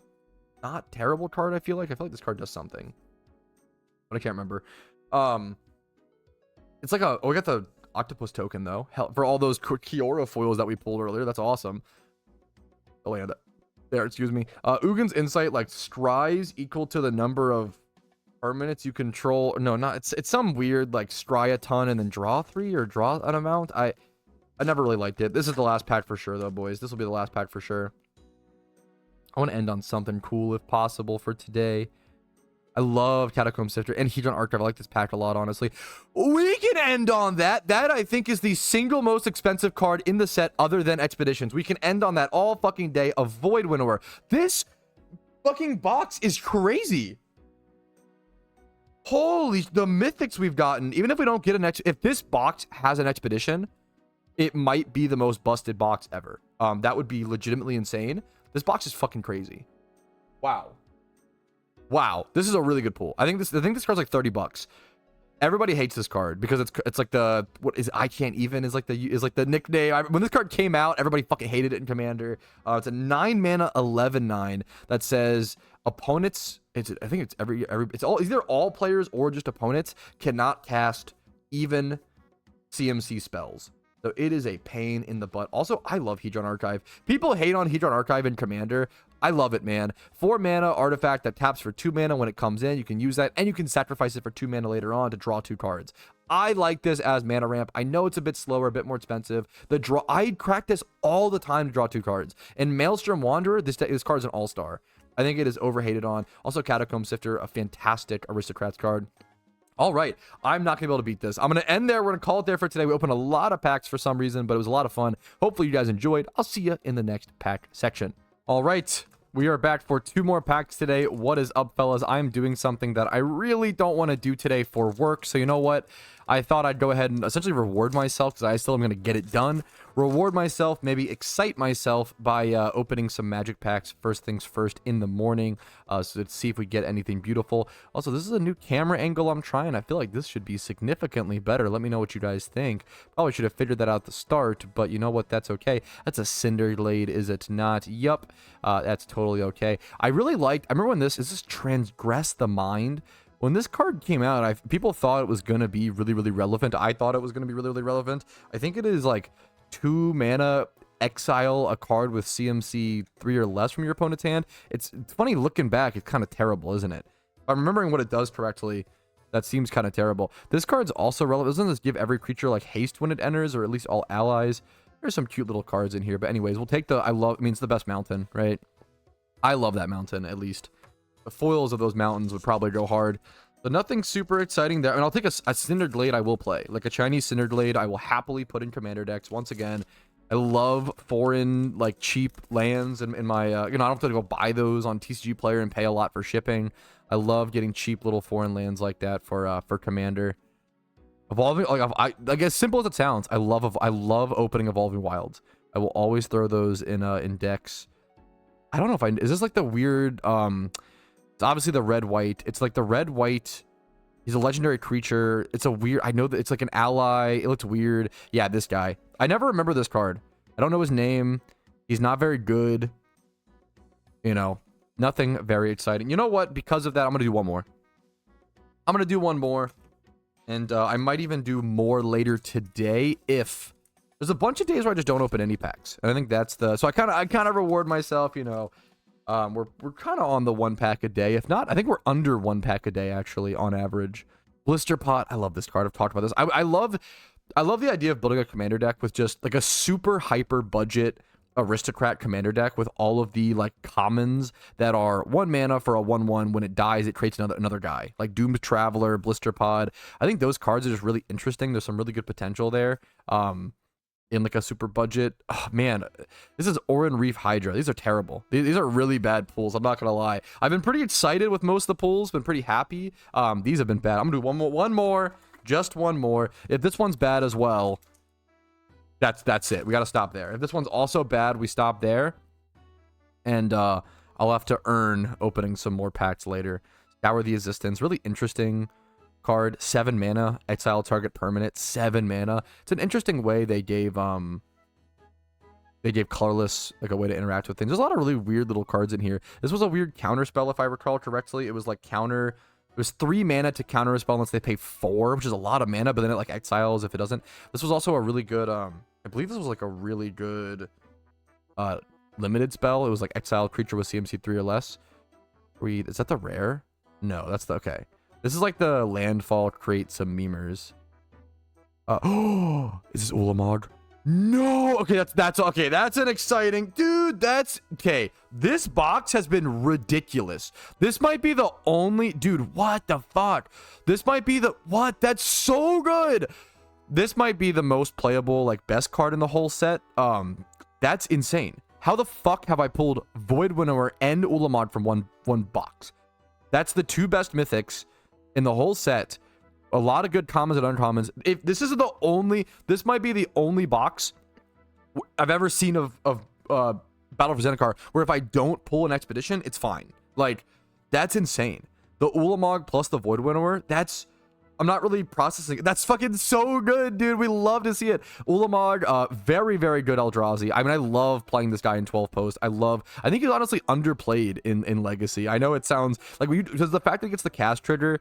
S1: not terrible card, I feel like this card does something, but I can't remember. It's like we got the octopus token though. Hell, for all those Kiora foils that we pulled earlier. That's awesome. Oh yeah, there, excuse me. Ugin's Insight, like, scries equal to the number of permanents you control. No, not it's some weird like scry a ton and then draw 3 or draw an amount. I never really liked it. This is the last pack for sure though, boys. This will be the last pack for sure. I want to end on something cool if possible for today. I love Catacomb Sifter and Hedron Archive. I like this pack a lot, honestly. We can end on that. That, I think, is the single most expensive card in the set other than Expeditions. We can end on that all fucking day. A Void Winnower. This fucking box is crazy. Holy, the mythics we've gotten. Even if we don't get if this box has an Expedition, it might be the most busted box ever. That would be legitimately insane. This box is fucking crazy. Wow. Wow, this is a really good pull. I think this card's like $30. Everybody hates this card because it's like the I can't even is like the nickname. When this card came out, everybody fucking hated it in Commander. It's a 9 mana 11/9 that says opponents. I think it's it's either all players or just opponents cannot cast even CMC spells. So it is a pain in the butt. Also, I love Hedron Archive. People hate on Hedron Archive in Commander. I love it, man. 4 mana artifact that taps for 2 mana when it comes in. You can use that, and you can sacrifice it for 2 mana later on to draw 2 cards. I like this as mana ramp. I know it's a bit slower, a bit more expensive. I crack this all the time to draw 2 cards. And Maelstrom Wanderer, this card's an all-star. I think it is overhated on. Also, Catacomb Sifter, a fantastic Aristocrats card. All right, I'm not gonna be able to beat this. I'm gonna end there. We're gonna call it there for today. We opened a lot of packs for some reason, but it was a lot of fun. Hopefully you guys enjoyed. I'll see you in the next pack section. All right, we are back for 2 more packs today. What is up, fellas? I'm doing something that I really don't want to do today for work. So you know what? I thought I'd go ahead and essentially reward myself because I still am going to get it done. Reward myself, maybe excite myself by opening some magic packs first things first in the morning. So to see if we get anything beautiful. Also, this is a new camera angle I'm trying. I feel like this should be significantly better. Let me know what you guys think. Probably should have figured that out at the start, but you know what? That's okay. That's a Cinder Glade, is it not? Yup. That's totally okay. I remember when is this Transgress the Mind? When this card came out, people thought it was going to be really, really relevant. I thought it was going to be really, really relevant. I think it is like 2 mana, exile a card with CMC 3 or less from your opponent's hand. It's funny looking back. It's kind of terrible, isn't it? If I'm remembering what it does correctly, that seems kind of terrible. This card's also relevant. Doesn't this give every creature like haste when it enters, or at least all allies? There's some cute little cards in here. But anyways, we'll take it's the best mountain, right? I love that mountain, at least. The foils of those mountains would probably go hard. But nothing super exciting there. I mean, I'll take a Cinder Glade. I will play. Like a Chinese Cinder Glade, I will happily put in Commander decks. Once again, I love foreign, like, cheap lands in my... I don't have to go buy those on TCG Player and pay a lot for shipping. I love getting cheap little foreign lands like that for Commander. Evolving... I guess simple as it sounds, I love opening Evolving Wilds. I will always throw those in decks. I don't know if is this like the weird... It's obviously the red-white. It's like the red-white. He's a legendary creature. It's a weird... I know that it's like an ally. It looks weird. Yeah, this guy. I never remember this card. I don't know his name. He's not very good. You know, nothing very exciting. You know what? Because of that, I'm going to do one more. I'm going to do one more. And I might even do more later today if... There's a bunch of days where I just don't open any packs. And I think that's the... So I kind of reward myself, you know... We're kind of on the 1 pack a day. If not, I think we're under 1 pack a day, actually, on average. Blister Pot. I love this card. I've talked about this. I love the idea of building a commander deck with just like a super hyper budget aristocrat commander deck with all of the like commons that are 1 mana for a 1/1. When it dies, it creates another guy. Like Doomed Traveler, Blister Pod. I think those cards are just really interesting. There's some really good potential there. In like a super budget. Oh man, this is Oran Reef Hydra. These are terrible. These are really bad pulls. I'm not gonna lie. I've been pretty excited with most of the pulls. Been pretty happy. These have been bad. I'm gonna do one more, just one more. If this one's bad as well, that's it. We gotta stop there. If this one's also bad, we stop there. And I'll have to earn opening some more packs later. Scour the Existence, really interesting card. 7 mana, exile target permanent, 7 mana. It's an interesting way they gave colorless like a way to interact with things. There's a lot of really weird little cards in here. This was a weird counter spell if I recall correctly. It was like counter. It was 3 mana to counter a spell unless they pay 4, which is a lot of mana, but then it like exiles if it doesn't. This was also a really good I believe this was like a really good limited spell. It was like exile creature with CMC 3 or less. Is that the rare? No, that's the okay. This is like the landfall create some memers. Oh, is this Ulamog? No, okay, that's okay. That's an exciting dude. That's okay. This box has been ridiculous. This might be the only dude. What the fuck? This might be the what? That's so good. This might be the most playable, like best card in the whole set. That's insane. How the fuck have I pulled Void Winnower and Ulamog from one box? That's the 2 best mythics in the whole set. A lot of good commons and uncommons. If this is the only, this might be the only box I've ever seen of Battle for Zendikar where if I don't pull an expedition, it's fine. Like, that's insane. The Ulamog plus the Void Winnower, I'm not really processing it. That's fucking so good, dude. We love to see it. Ulamog, very, very good Eldrazi. I mean, I love playing this guy in 12 post. I think he's honestly underplayed in Legacy. I know it sounds like because the fact that it gets the cast trigger,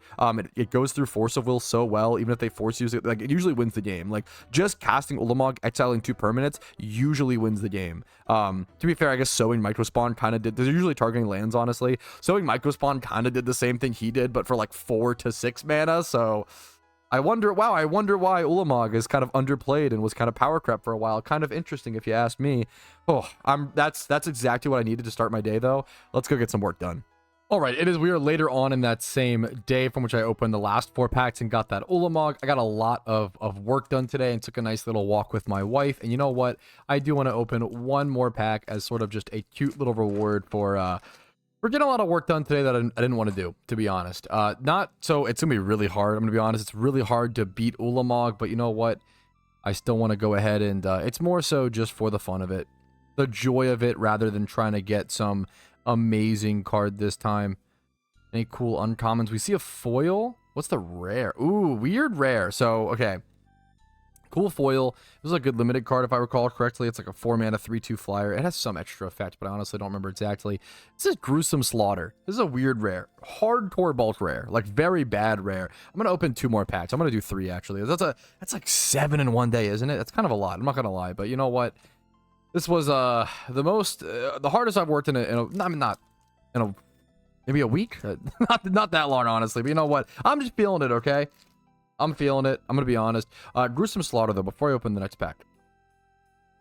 S1: it goes through Force of Will so well, even if they force use it, like it usually wins the game. Like just casting Ulamog, exiling 2 permanents usually wins the game. To be fair, I guess Sowing Microspawn kind of did. They're usually targeting lands, honestly. Sowing Microspawn kind of did the same thing he did, but for like 4 to 6 mana. So I wonder why Ulamog is kind of underplayed and was kind of power crept for a while. Kind of interesting if you ask me. Oh, that's exactly what I needed to start my day though. Let's go get some work done. All right, we are later on in that same day from which I opened the last 4 packs and got that Ulamog. I got a lot of work done today and took a nice little walk with my wife. And you know what? I do want to open one more pack as sort of just a cute little reward for we're getting a lot of work done today that I didn't want to do, to be honest. Not so it's gonna be really hard. I'm gonna be honest. It's really hard to beat Ulamog, but you know what? I still want to go ahead and it's more so just for the fun of it, the joy of it, rather than trying to get some amazing card this time. Any cool uncommons? We see a foil. What's the rare? Ooh, weird rare. So okay. Cool foil. This is a good limited card if I recall correctly. It's like a 4 mana 3/2 flyer. It has some extra effect, but I honestly don't remember exactly. This is Gruesome Slaughter. This is a weird rare. Hardcore bulk rare. Like very bad rare. I'm gonna open 2 more packs. I'm gonna do 3 actually. That's like 7 in one day, isn't it? That's kind of a lot. I'm not gonna lie, but you know what? This was the hardest I've worked in maybe a week. not that long honestly, but you know what? I'm just feeling it, okay? I'm feeling it. I'm going to be honest. Gruesome Slaughter, though, before I open the next pack.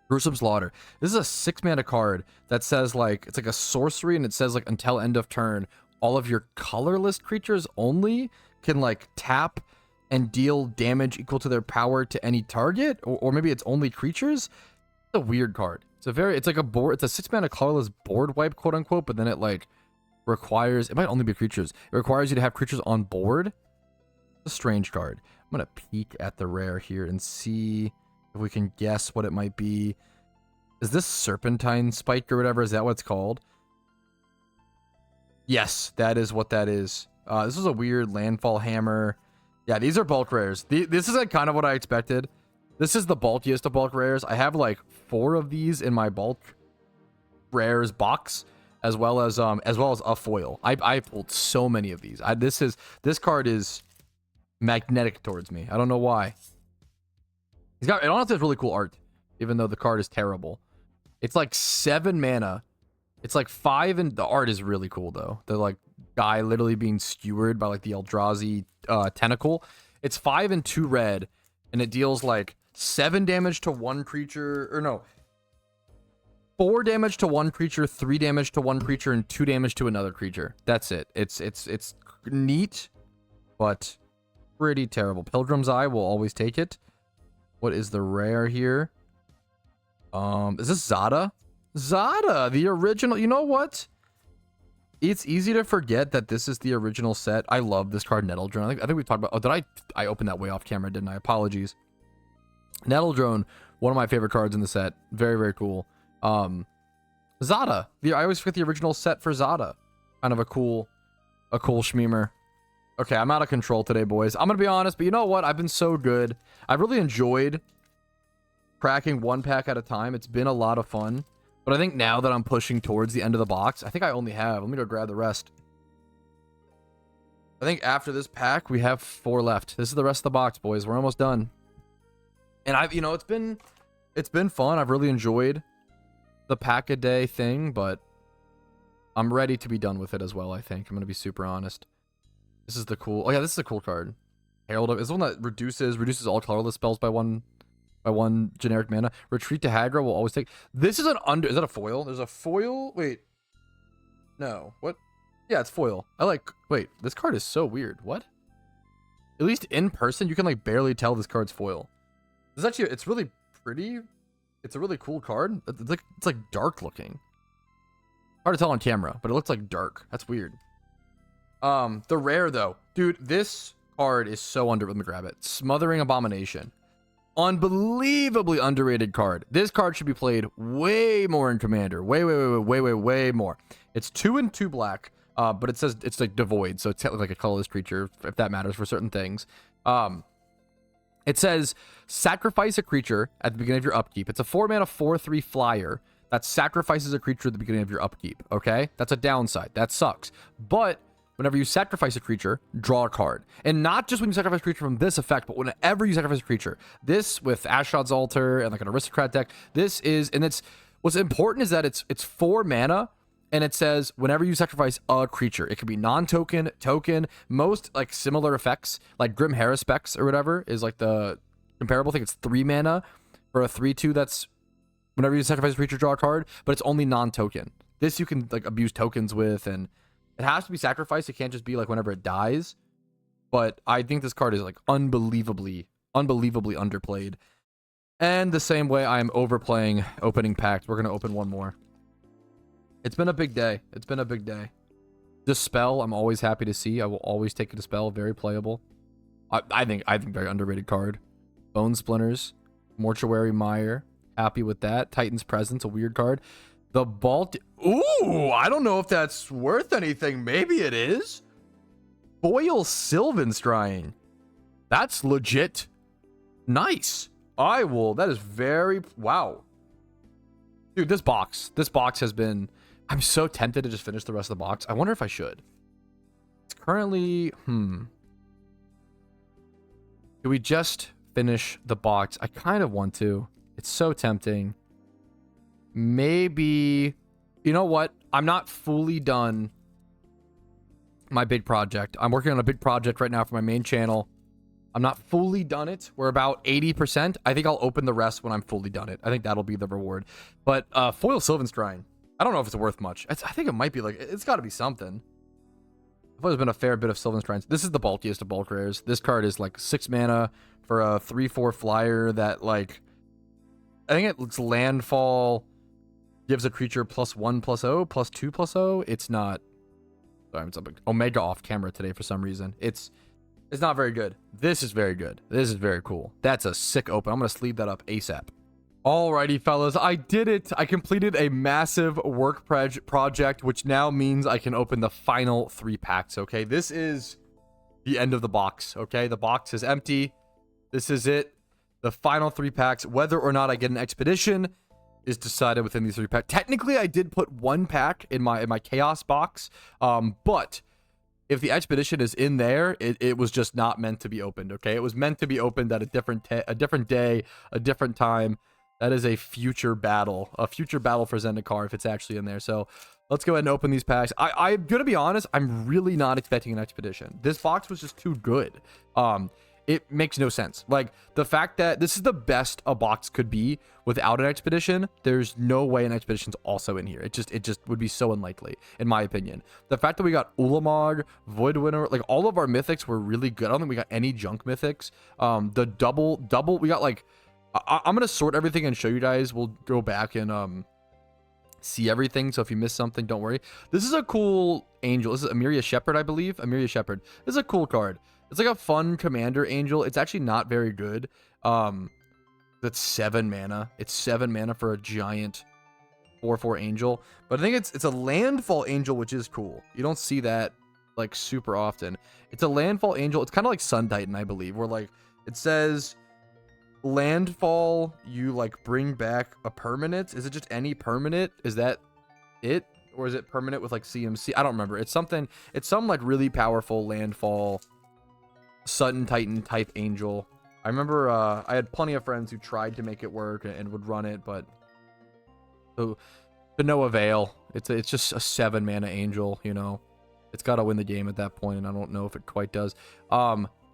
S1: Gruesome Slaughter. This is a 6 mana card that says, like, it's like a sorcery, and it says, like, until end of turn, all of your colorless creatures only can, like, tap and deal damage equal to their power to any target, or maybe it's only creatures. It's a weird card. It's like a board. It's a 6 mana colorless board wipe, quote unquote, but then it, like, requires, it might only be creatures. It requires you to have creatures on board. A strange card. I'm gonna peek at the rare here and see if we can guess what it might be. Is this Serpentine Spike or whatever? Is that what it's called? Yes, that is what that is. This is a weird Landfall Hammer. Yeah, these are bulk rares. This is like kind of what I expected. This is the bulkiest of bulk rares. I have like 4 of these in my bulk rares box, as well as a foil. I pulled so many of these. This card is magnetic towards me. I don't know why. It honestly has really cool art, even though the card is terrible. It's like 7 mana. It's like 5, and the art is really cool though. The like guy literally being skewered by like the Eldrazi tentacle. It's 5 and 2 red, and it deals like 7 damage to 1 creature, or no, 4 damage to 1 creature, 3 damage to 1 creature, and 2 damage to another creature. That's it. It's neat, but pretty terrible. Pilgrim's Eye will always take it. What is the rare here? Is this Zada? Zada, the original. You know what? It's easy to forget that this is the original set. I love this card, Nettledrone. I think we talked about. Oh, did I opened that way off camera, didn't I? Apologies. Nettledrone, one of my favorite cards in the set. Very, very cool. This Zada. I always forget the original set for Zada. Kind of a cool shmeemer. Okay, I'm out of control today, boys. I'm gonna be honest, but you know what? I've been so good. I've really enjoyed cracking one pack at a time. It's been a lot of fun. But I think now that I'm pushing towards the end of the box, I think I only have. Let me go grab the rest. I think after this pack, we have 4 left. This is the rest of the box, boys. We're almost done. And it's been fun. I've really enjoyed the pack a day thing, but I'm ready to be done with it as well, I think. I'm going to be super honest. This is the cool... Oh, yeah, this is a cool card. Herald of... Is the one that reduces all colorless spells by one generic mana. Retreat to Hagra will always take... This is an under... Is that a foil? There's a foil? Wait. No. What? Yeah, it's foil. Wait, this card is so weird. What? At least in person, you can, like, barely tell this card's foil. This actually... It's really pretty. It's a really cool card. It's like dark looking. Hard to tell on camera, but it looks like dark. That's weird. The rare, though. Dude, this card is so under... Let me grab it. Smothering Abomination. Unbelievably underrated card. This card should be played way more in Commander. Way more. It's 2 and 2 black, but it says it's like devoid, so it's technically like a colorless creature, if that matters for certain things. It says sacrifice a creature at the beginning of your upkeep. It's a 4-mana 4/3 flyer that sacrifices a creature at the beginning of your upkeep. Okay, that's a downside. That sucks. But whenever you sacrifice a creature, draw a card. And not just when you sacrifice a creature from this effect, but whenever you sacrifice a creature. This with Ashod's Altar and like an Aristocrat deck. This is, and it's, what's important is that it's 4 mana, and it says whenever you sacrifice a creature. It could be non-token, token, most like similar effects, like Grim Haruspex or whatever is like the comparable thing. It's 3 mana for a 3/2 that's whenever you sacrifice a creature, draw a card, but it's only non-token. This you can like abuse tokens with, and it has to be sacrificed. It can't just be like whenever it dies. But I think this card is like unbelievably underplayed. And the same way I am overplaying opening packs. We're going to open one more. It's been a big day. It's been a big day. Dispel, I'm always happy to see. I will always take a Dispel. Very playable. I think very underrated card. Bone Splinters. Mortuary Mire. Happy with that. Titan's Presence, a weird card. The Balt... Ooh, I don't know if that's worth anything. Maybe it is. Foil Sylvan. That's legit. Nice. I will... That is very... Wow. Dude, this box has been... I'm so tempted to just finish the rest of the box. I wonder if I should. It's currently... Do we just finish the box? I kind of want to. It's so tempting. Maybe... You know what? I'm not fully done my big project. I'm working on a big project right now for my main channel. I'm not fully done it. We're about 80%. I think I'll open the rest when I'm fully done it. I think that'll be the reward. But Foil Sylvan, I don't know if it's worth much. I think it might be like... It's got to be something. I thought there's been a fair bit of Sylvan. This is the bulkiest of bulk rares. This card is like 6 mana for a 3/4 flyer that like... I think it's landfall... Gives a creature +1/+0, +2/+0. It's not... Sorry, it's Omega off camera today for some reason. It's not very good. This is very good. This is very cool. That's a sick open. I'm going to sleeve that up ASAP. Alrighty, fellas. I did it. I completed a massive work project, which now means I can open the final 3 packs, okay? This is the end of the box, okay? The box is empty. This is it. The final 3 packs. Whether or not I get an expedition is decided within these 3 packs. Technically, I did put 1 pack in my chaos box, but if the expedition is in there, it was just not meant to be opened, okay? It was meant to be opened at a different day, a different time. That is a future battle for Zendikar if it's actually in there. So let's go ahead and open these packs. I'm gonna be honest, I'm really not expecting an expedition. This box was just too good. It makes no sense. Like, the fact that this is the best a box could be without an expedition, there's no way an expedition's also in here. It just would be so unlikely, in my opinion. The fact that we got Ulamog, Voidwinter, like, all of our mythics were really good. I don't think we got any junk mythics. The double, we got, like... I'm gonna sort everything and show you guys. We'll go back and, see everything, so if you miss something, don't worry. This is a cool angel. This is Emiria Shepherd, I believe. Emiria Shepherd. This is a cool card. It's like a fun commander angel. It's actually not very good. That's 7 mana. It's 7 mana for a giant 4/4 angel, but I think it's a landfall angel, which is cool. You don't see that like super often. It's a landfall angel. It's kind of like Sun Titan, I believe, where like it says landfall, you like bring back a permanent. Is it just any permanent? Is that it? Or is it permanent with like CMC? I don't remember. It's something, it's some like really powerful landfall Sun Titan type angel. I remember I had plenty of friends who tried to make it work and would run it, but to no avail. It's just a 7 mana angel, you know. It's got to win the game at that point, and I don't know if it quite does.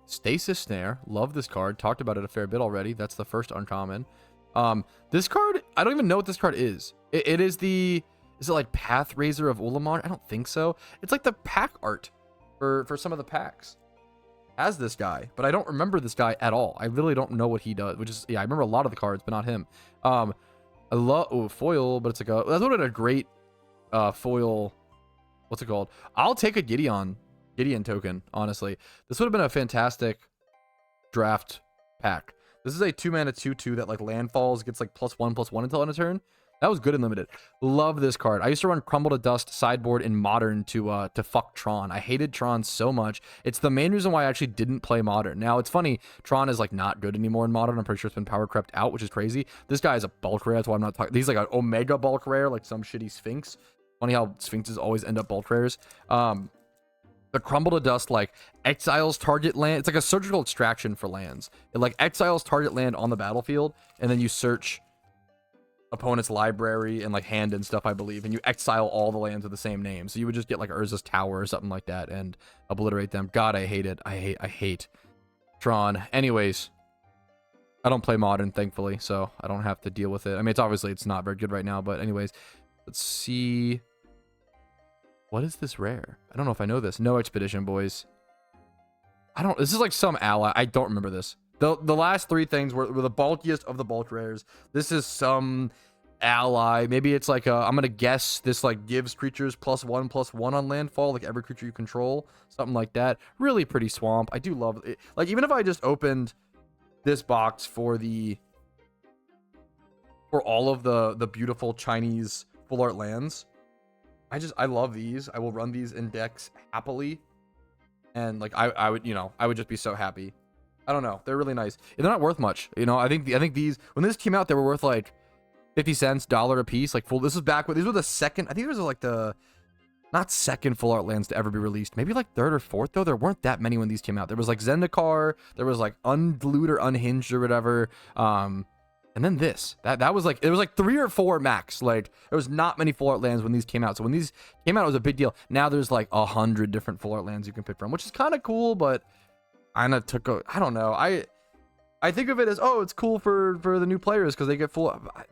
S1: Stasis Snare. Love this card. Talked about it a fair bit already. That's the first uncommon. This card, I don't even know what this card is. It is the... Is it like Path Razor of Ulamar? I don't think so. It's like the pack art for some of the packs. Has this guy, but I don't remember this guy at all. I literally don't know what he does, which is, yeah, I remember a lot of the cards, but not him. I love foil, but it's like that's what a great foil. What's it called? I'll take a Gideon token, honestly. This would have been a fantastic draft pack. This is a 2 mana 2/2 that like landfalls, gets like +1/+1 until end of turn. That was good and limited. Love this card. I used to run Crumble to Dust sideboard in Modern to fuck Tron. I hated Tron so much. It's the main reason why I actually didn't play Modern. Now, it's funny. Tron is like not good anymore in Modern. I'm pretty sure it's been power crept out, which is crazy. This guy is a bulk rare. That's why I'm not talking. He's like an Omega bulk rare, like some shitty Sphinx. Funny how Sphinxes always end up bulk rares. The Crumble to Dust like exiles target land. It's like a surgical extraction for lands. It like exiles target land on the battlefield, and then you search opponent's library and like hand and stuff, I believe, and you exile all the lands with the same name. So you would just get like Urza's Tower or something like that and obliterate them. God, I hate it. I hate Tron. Anyways, I don't play Modern, thankfully, so I don't have to deal with it. I mean, it's not very good right now, but anyways, let's see. What is this rare? I don't know if I know this. No Expedition, boys. This is like some ally. I don't remember this. The last 3 things were the bulkiest of the bulk rares. This is some ally. Maybe it's like I'm gonna guess this like gives creatures +1/+1 on landfall, like every creature you control, something like that. Really pretty swamp. I do love it. Like even if I just opened this box for all of the beautiful Chinese full art lands, I love these. I will run these in decks happily, and like I would, you know, I would just be so happy. I don't know. They're really nice. They're not worth much. You know, I think these, when this came out, they were worth like 50 cents, $1 a piece. Like full, this was back when these were the second, I think these were like the, not second full art lands to ever be released. Maybe like 3rd or 4th though. There weren't that many when these came out. There was like Zendikar, there was like Unglued or Unhinged or whatever. And then this, that was like, it was like 3 or 4 max. Like there was not many full art lands when these came out. So when these came out, it was a big deal. Now there's like 100 different full art lands you can pick from, which is kind of cool, but I don't know. I think of it as, oh, it's cool for the new players because they get full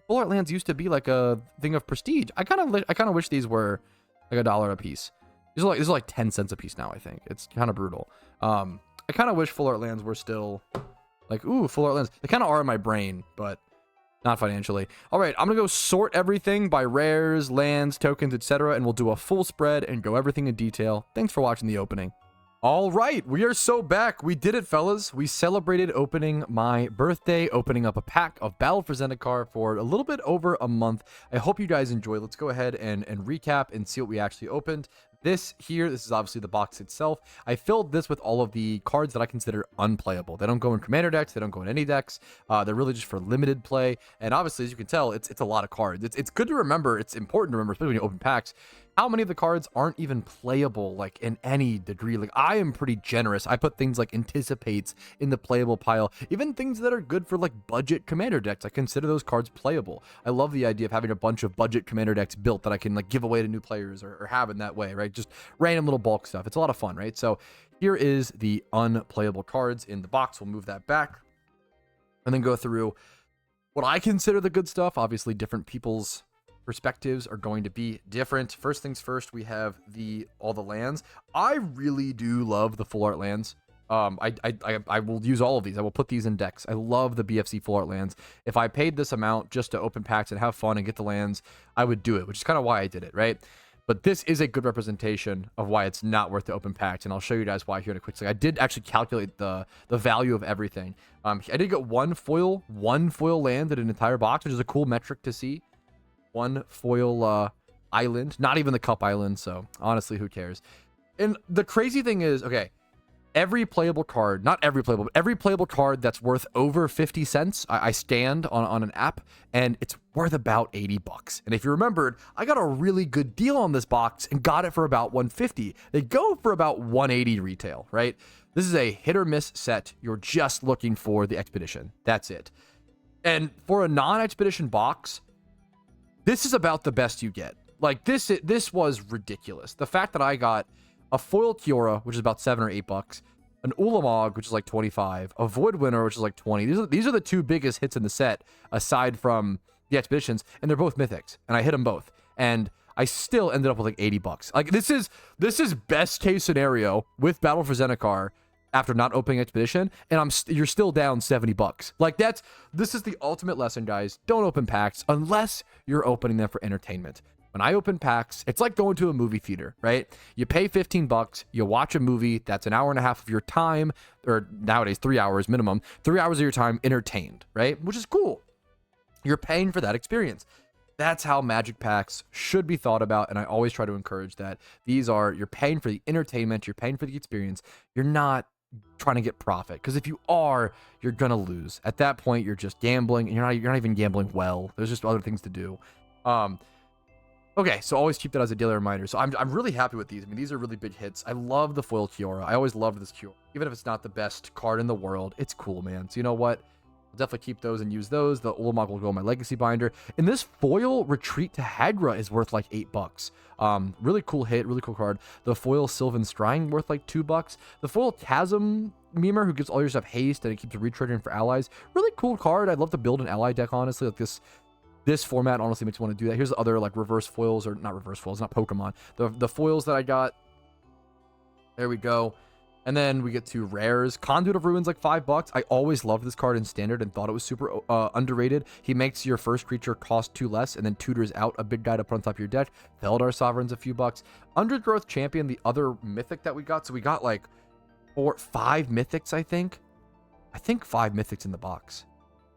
S1: art lands. Used to be like a thing of prestige. I kind of wish these were like $1 a piece. These are like 10 cents a piece now. I think it's kind of brutal. I kind of wish full art lands were still like, ooh, full art lands. They kind of are in my brain, but not financially. All right, I'm gonna go sort everything by rares, lands, tokens, etc., and we'll do a full spread and go everything in detail. Thanks for watching the opening. All right, we are so back. We did it, fellas. We celebrated opening my birthday, opening up a pack of Battle for Zendikar for a little bit over a month. I hope you guys enjoy. Let's go ahead and recap and see what we actually opened. This is obviously the box itself. I filled this with all of the cards that I consider unplayable. They don't go in commander decks. They don't go in any decks. They're really just for limited play. And obviously, as you can tell, it's a lot of cards. It's good to remember. It's important to remember, especially when you open packs, how many of the cards aren't even playable, like in any degree. Like I am pretty generous. I put things like Anticipates in the playable pile. Even things that are good for like budget commander decks, I consider those cards playable. I love the idea of having a bunch of budget commander decks built that I can like give away to new players or have in that way, right? Just random little bulk stuff. It's a lot of fun, right? So here is the unplayable cards in the box. We'll move that back and then go through what I consider the good stuff. Obviously, different people's perspectives are going to be different. First things first, we have all the lands. I really do love the full art lands. I will use all of these. I will put these in decks. I love the BFC full art lands. If I paid this amount just to open packs and have fun and get the lands, I would do it, which is kind of why I did it, right? But this is a good representation of why it's not worth to open packs, and I'll show you guys why here in a quick second. I did actually calculate the value of everything. I did get one foil land in an entire box, which is a cool metric to see. one foil island, not even the cup island. So honestly, who cares? And the crazy thing is, okay, every playable card, not every playable, but every playable card that's worth over 50 cents, I stand on an app, and it's worth about 80 bucks. And if you remembered, I got a really good deal on this box and got it for about 150. They go for about 180 retail, right? This is a hit or miss set. You're just looking for the expedition. That's it. And for a non-expedition box, this is about the best you get. Like this was ridiculous. The fact that I got a foil Kiora, which is about 7 or 8 bucks, an Ulamog, which is like 25, a Void Winner, which is like 20. These are the two biggest hits in the set, aside from the expeditions, and they're both mythics, and I hit them both, and I still ended up with like 80 bucks. Like this is best case scenario with Battle for Zendikar after not opening expedition, and you're still down 70 bucks. Like this is the ultimate lesson, guys. Don't open packs unless you're opening them for entertainment. When I open packs, it's like going to a movie theater, right? You pay 15 bucks, you watch a movie, that's an hour and a half of your time, or nowadays 3 hours minimum, 3 hours of your time entertained, right? Which is cool. You're paying for that experience. That's how magic packs should be thought about, and I always try to encourage that. You're paying for the entertainment, you're paying for the experience. You're not trying to get profit, because if you are, you're gonna lose. At that point, you're just gambling, and you're not even gambling well. There's just other things to do. Okay, so always keep that as a daily reminder. So I'm really happy with these. I mean, these are really big hits. I love the foil Kiora. I always loved this Kiora. Even if it's not the best card in the world, it's cool, man. So you know what? I'll definitely keep those and use those. The Ulamog will go in my legacy binder. And this foil Retreat to Hagra is worth like 8 bucks. Really cool hit, really cool card. The foil Sylvan Strine worth like 2 bucks. The foil Chasm Memer, who gives all your stuff haste and it keeps re-triggering for allies. Really cool card. I'd love to build an ally deck, honestly. Like this format honestly makes me want to do that. Here's the other like reverse foils, or not reverse foils, not Pokemon. The foils that I got. There we go. And then we get to rares. Conduit of Ruins, like 5 bucks. I always loved this card in standard and thought it was super underrated. He makes your first creature cost 2 less and then tutors out a big guy to put on top of your deck. Feldar Sovereign's a few bucks. Undergrowth Champion, the other mythic that we got. So we got like 5 mythics, I think. 5 mythics in the box,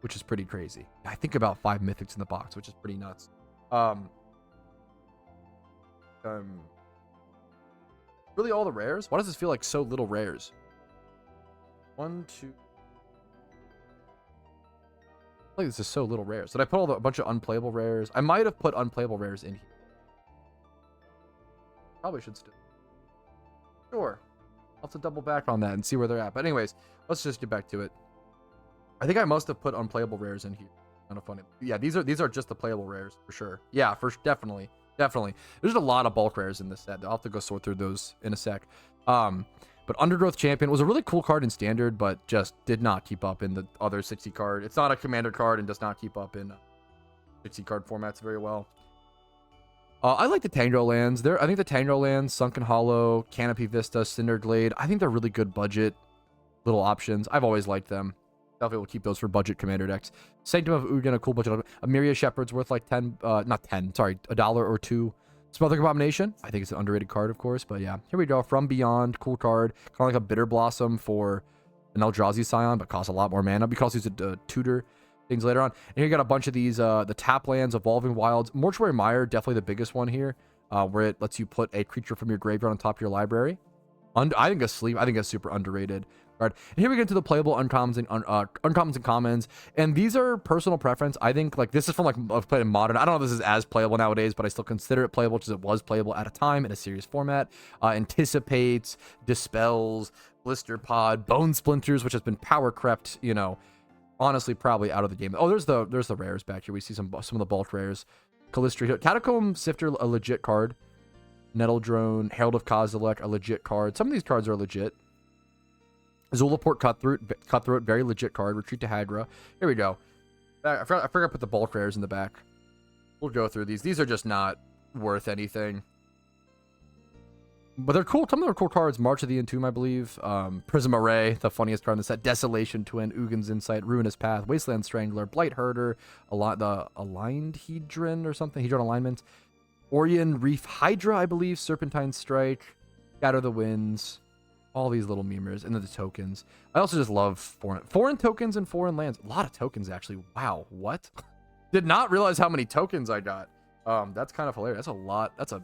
S1: which is pretty crazy. I think about 5 mythics in the box, which is pretty nuts. Really all the rares? Why does this feel like so little rares? 1, 2. Like this is so little rares. Did I put a bunch of unplayable rares? I might have put unplayable rares in here. Probably should still. Sure. I'll have to double back on that and see where they're at. But anyways, let's just get back to it. I think I must have put unplayable rares in here. Kind of funny. Yeah, these are just the playable rares for sure. Yeah, definitely. There's a lot of bulk rares in this set. I'll have to go sort through those in a sec. But Undergrowth Champion was a really cool card in standard, but just did not keep up in the other 60 card. It's not a commander card and does not keep up in 60 card formats very well. I like the Tangro lands. I think the Tangro lands, Sunken Hollow, Canopy Vista, Cinderglade, I think they're really good budget little options. I've always liked them. Definitely will keep those for budget commander decks. Sanctum of Ugin, a cool budget. Amiria Shepherd's worth like $1 or $2. Smothering Abomination, I think it's an underrated card, of course, but yeah. Here we go. From Beyond, cool card. Kind of like a Bitter Blossom for an Eldrazi Scion, but costs a lot more mana because he's a tutor. Things later on. And here you got a bunch of these, the tap lands, Evolving Wilds. Mortuary Mire, definitely the biggest one here, where it lets you put a creature from your graveyard on top of your library. I think it's super underrated. And here we get into the playable uncommons and commons, and these are personal preference. I think like this is from like I've played in modern. I don't know if this is as playable nowadays, but I still consider it playable because it was playable at a time in a serious format. Anticipates, Dispels, Blister Pod, Bone Splinters, which has been power crept, you know, honestly probably out of the game. Oh, there's the rares back here. We see some of the bulk rares. Calistri, Catacomb Sifter, a legit card. Nettle Drone, Herald of Kozilek, a legit card. Some of these cards are legit. Zulaport Cutthroat, very legit card. Retreat to Hagra. Here we go. I forgot to put the bulk rares in the back. We'll go through these. These are just not worth anything. But they're cool. Some of them are cool cards. March of the Entomb, I believe. Prism Array, the funniest card in the set. Desolation Twin, Ugin's Insight, Ruinous Path, Wasteland Strangler, Blight Herder, the Aligned Hedron or something. Hedron Alignment. Orion Reef Hydra, I believe. Serpentine Strike, Scatter the Winds. All these little memers, and then the tokens. I also just love foreign tokens and foreign lands. A lot of tokens, actually. Wow, what? Did not realize how many tokens I got. That's kind of hilarious. That's a lot. That's a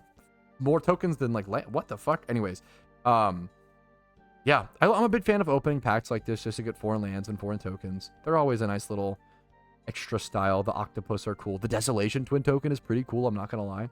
S1: more tokens than like what the fuck. Anyways, yeah, I'm a big fan of opening packs like this just to get foreign lands and foreign tokens. They're always a nice little extra style. The octopus are cool. The Desolation twin token is pretty cool. I'm not gonna lie.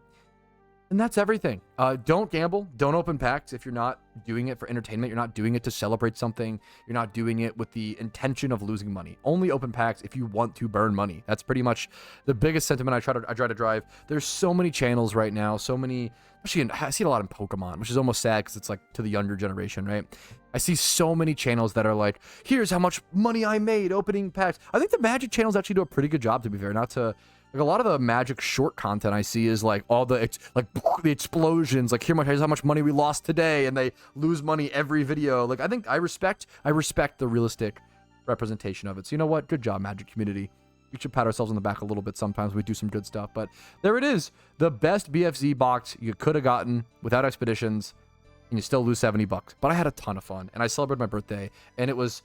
S1: And that's everything. Don't gamble. Don't open packs if you're not doing it for entertainment. You're not doing it to celebrate something. You're not doing it with the intention of losing money. Only open packs if you want to burn money. That's pretty much the biggest sentiment I try to drive. There's so many channels right now. So many. Actually, I see it a lot in Pokemon, which is almost sad because it's like to the younger generation, right? I see so many channels that are like, here's how much money I made opening packs. I think the Magic channels actually do a pretty good job, to be fair. Not to... Like a lot of the Magic short content I see is like all the the explosions, like here's how much money we lost today, and they lose money every video. Like I respect the realistic representation of it. So you know what? Good job, Magic community. We should pat ourselves on the back a little bit sometimes. We do some good stuff. But there it is. The best BFZ box you could have gotten without expeditions, and you still lose $70. But I had a ton of fun, and I celebrated my birthday, and it was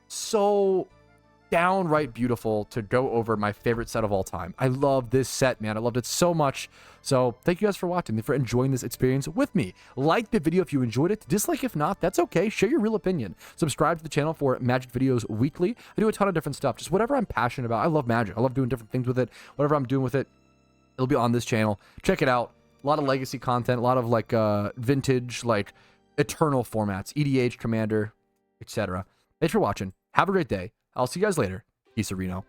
S1: so downright beautiful to go over my favorite set of all time. I love this set, man. I loved it so much. So thank you guys for watching, for enjoying this experience with me. Like the video if you enjoyed it. Dislike if not, that's okay. Share your real opinion. Subscribe to the channel for Magic videos weekly. I do a ton of different stuff, just whatever I'm passionate about. I love Magic. I love doing different things with it. Whatever I'm doing with it, it'll be on this channel. Check it out. A lot of legacy content, a lot of like vintage, like eternal formats, EDH, Commander, etc. Thanks for watching. Have a great day. I'll see you guys later. Peace, Reno.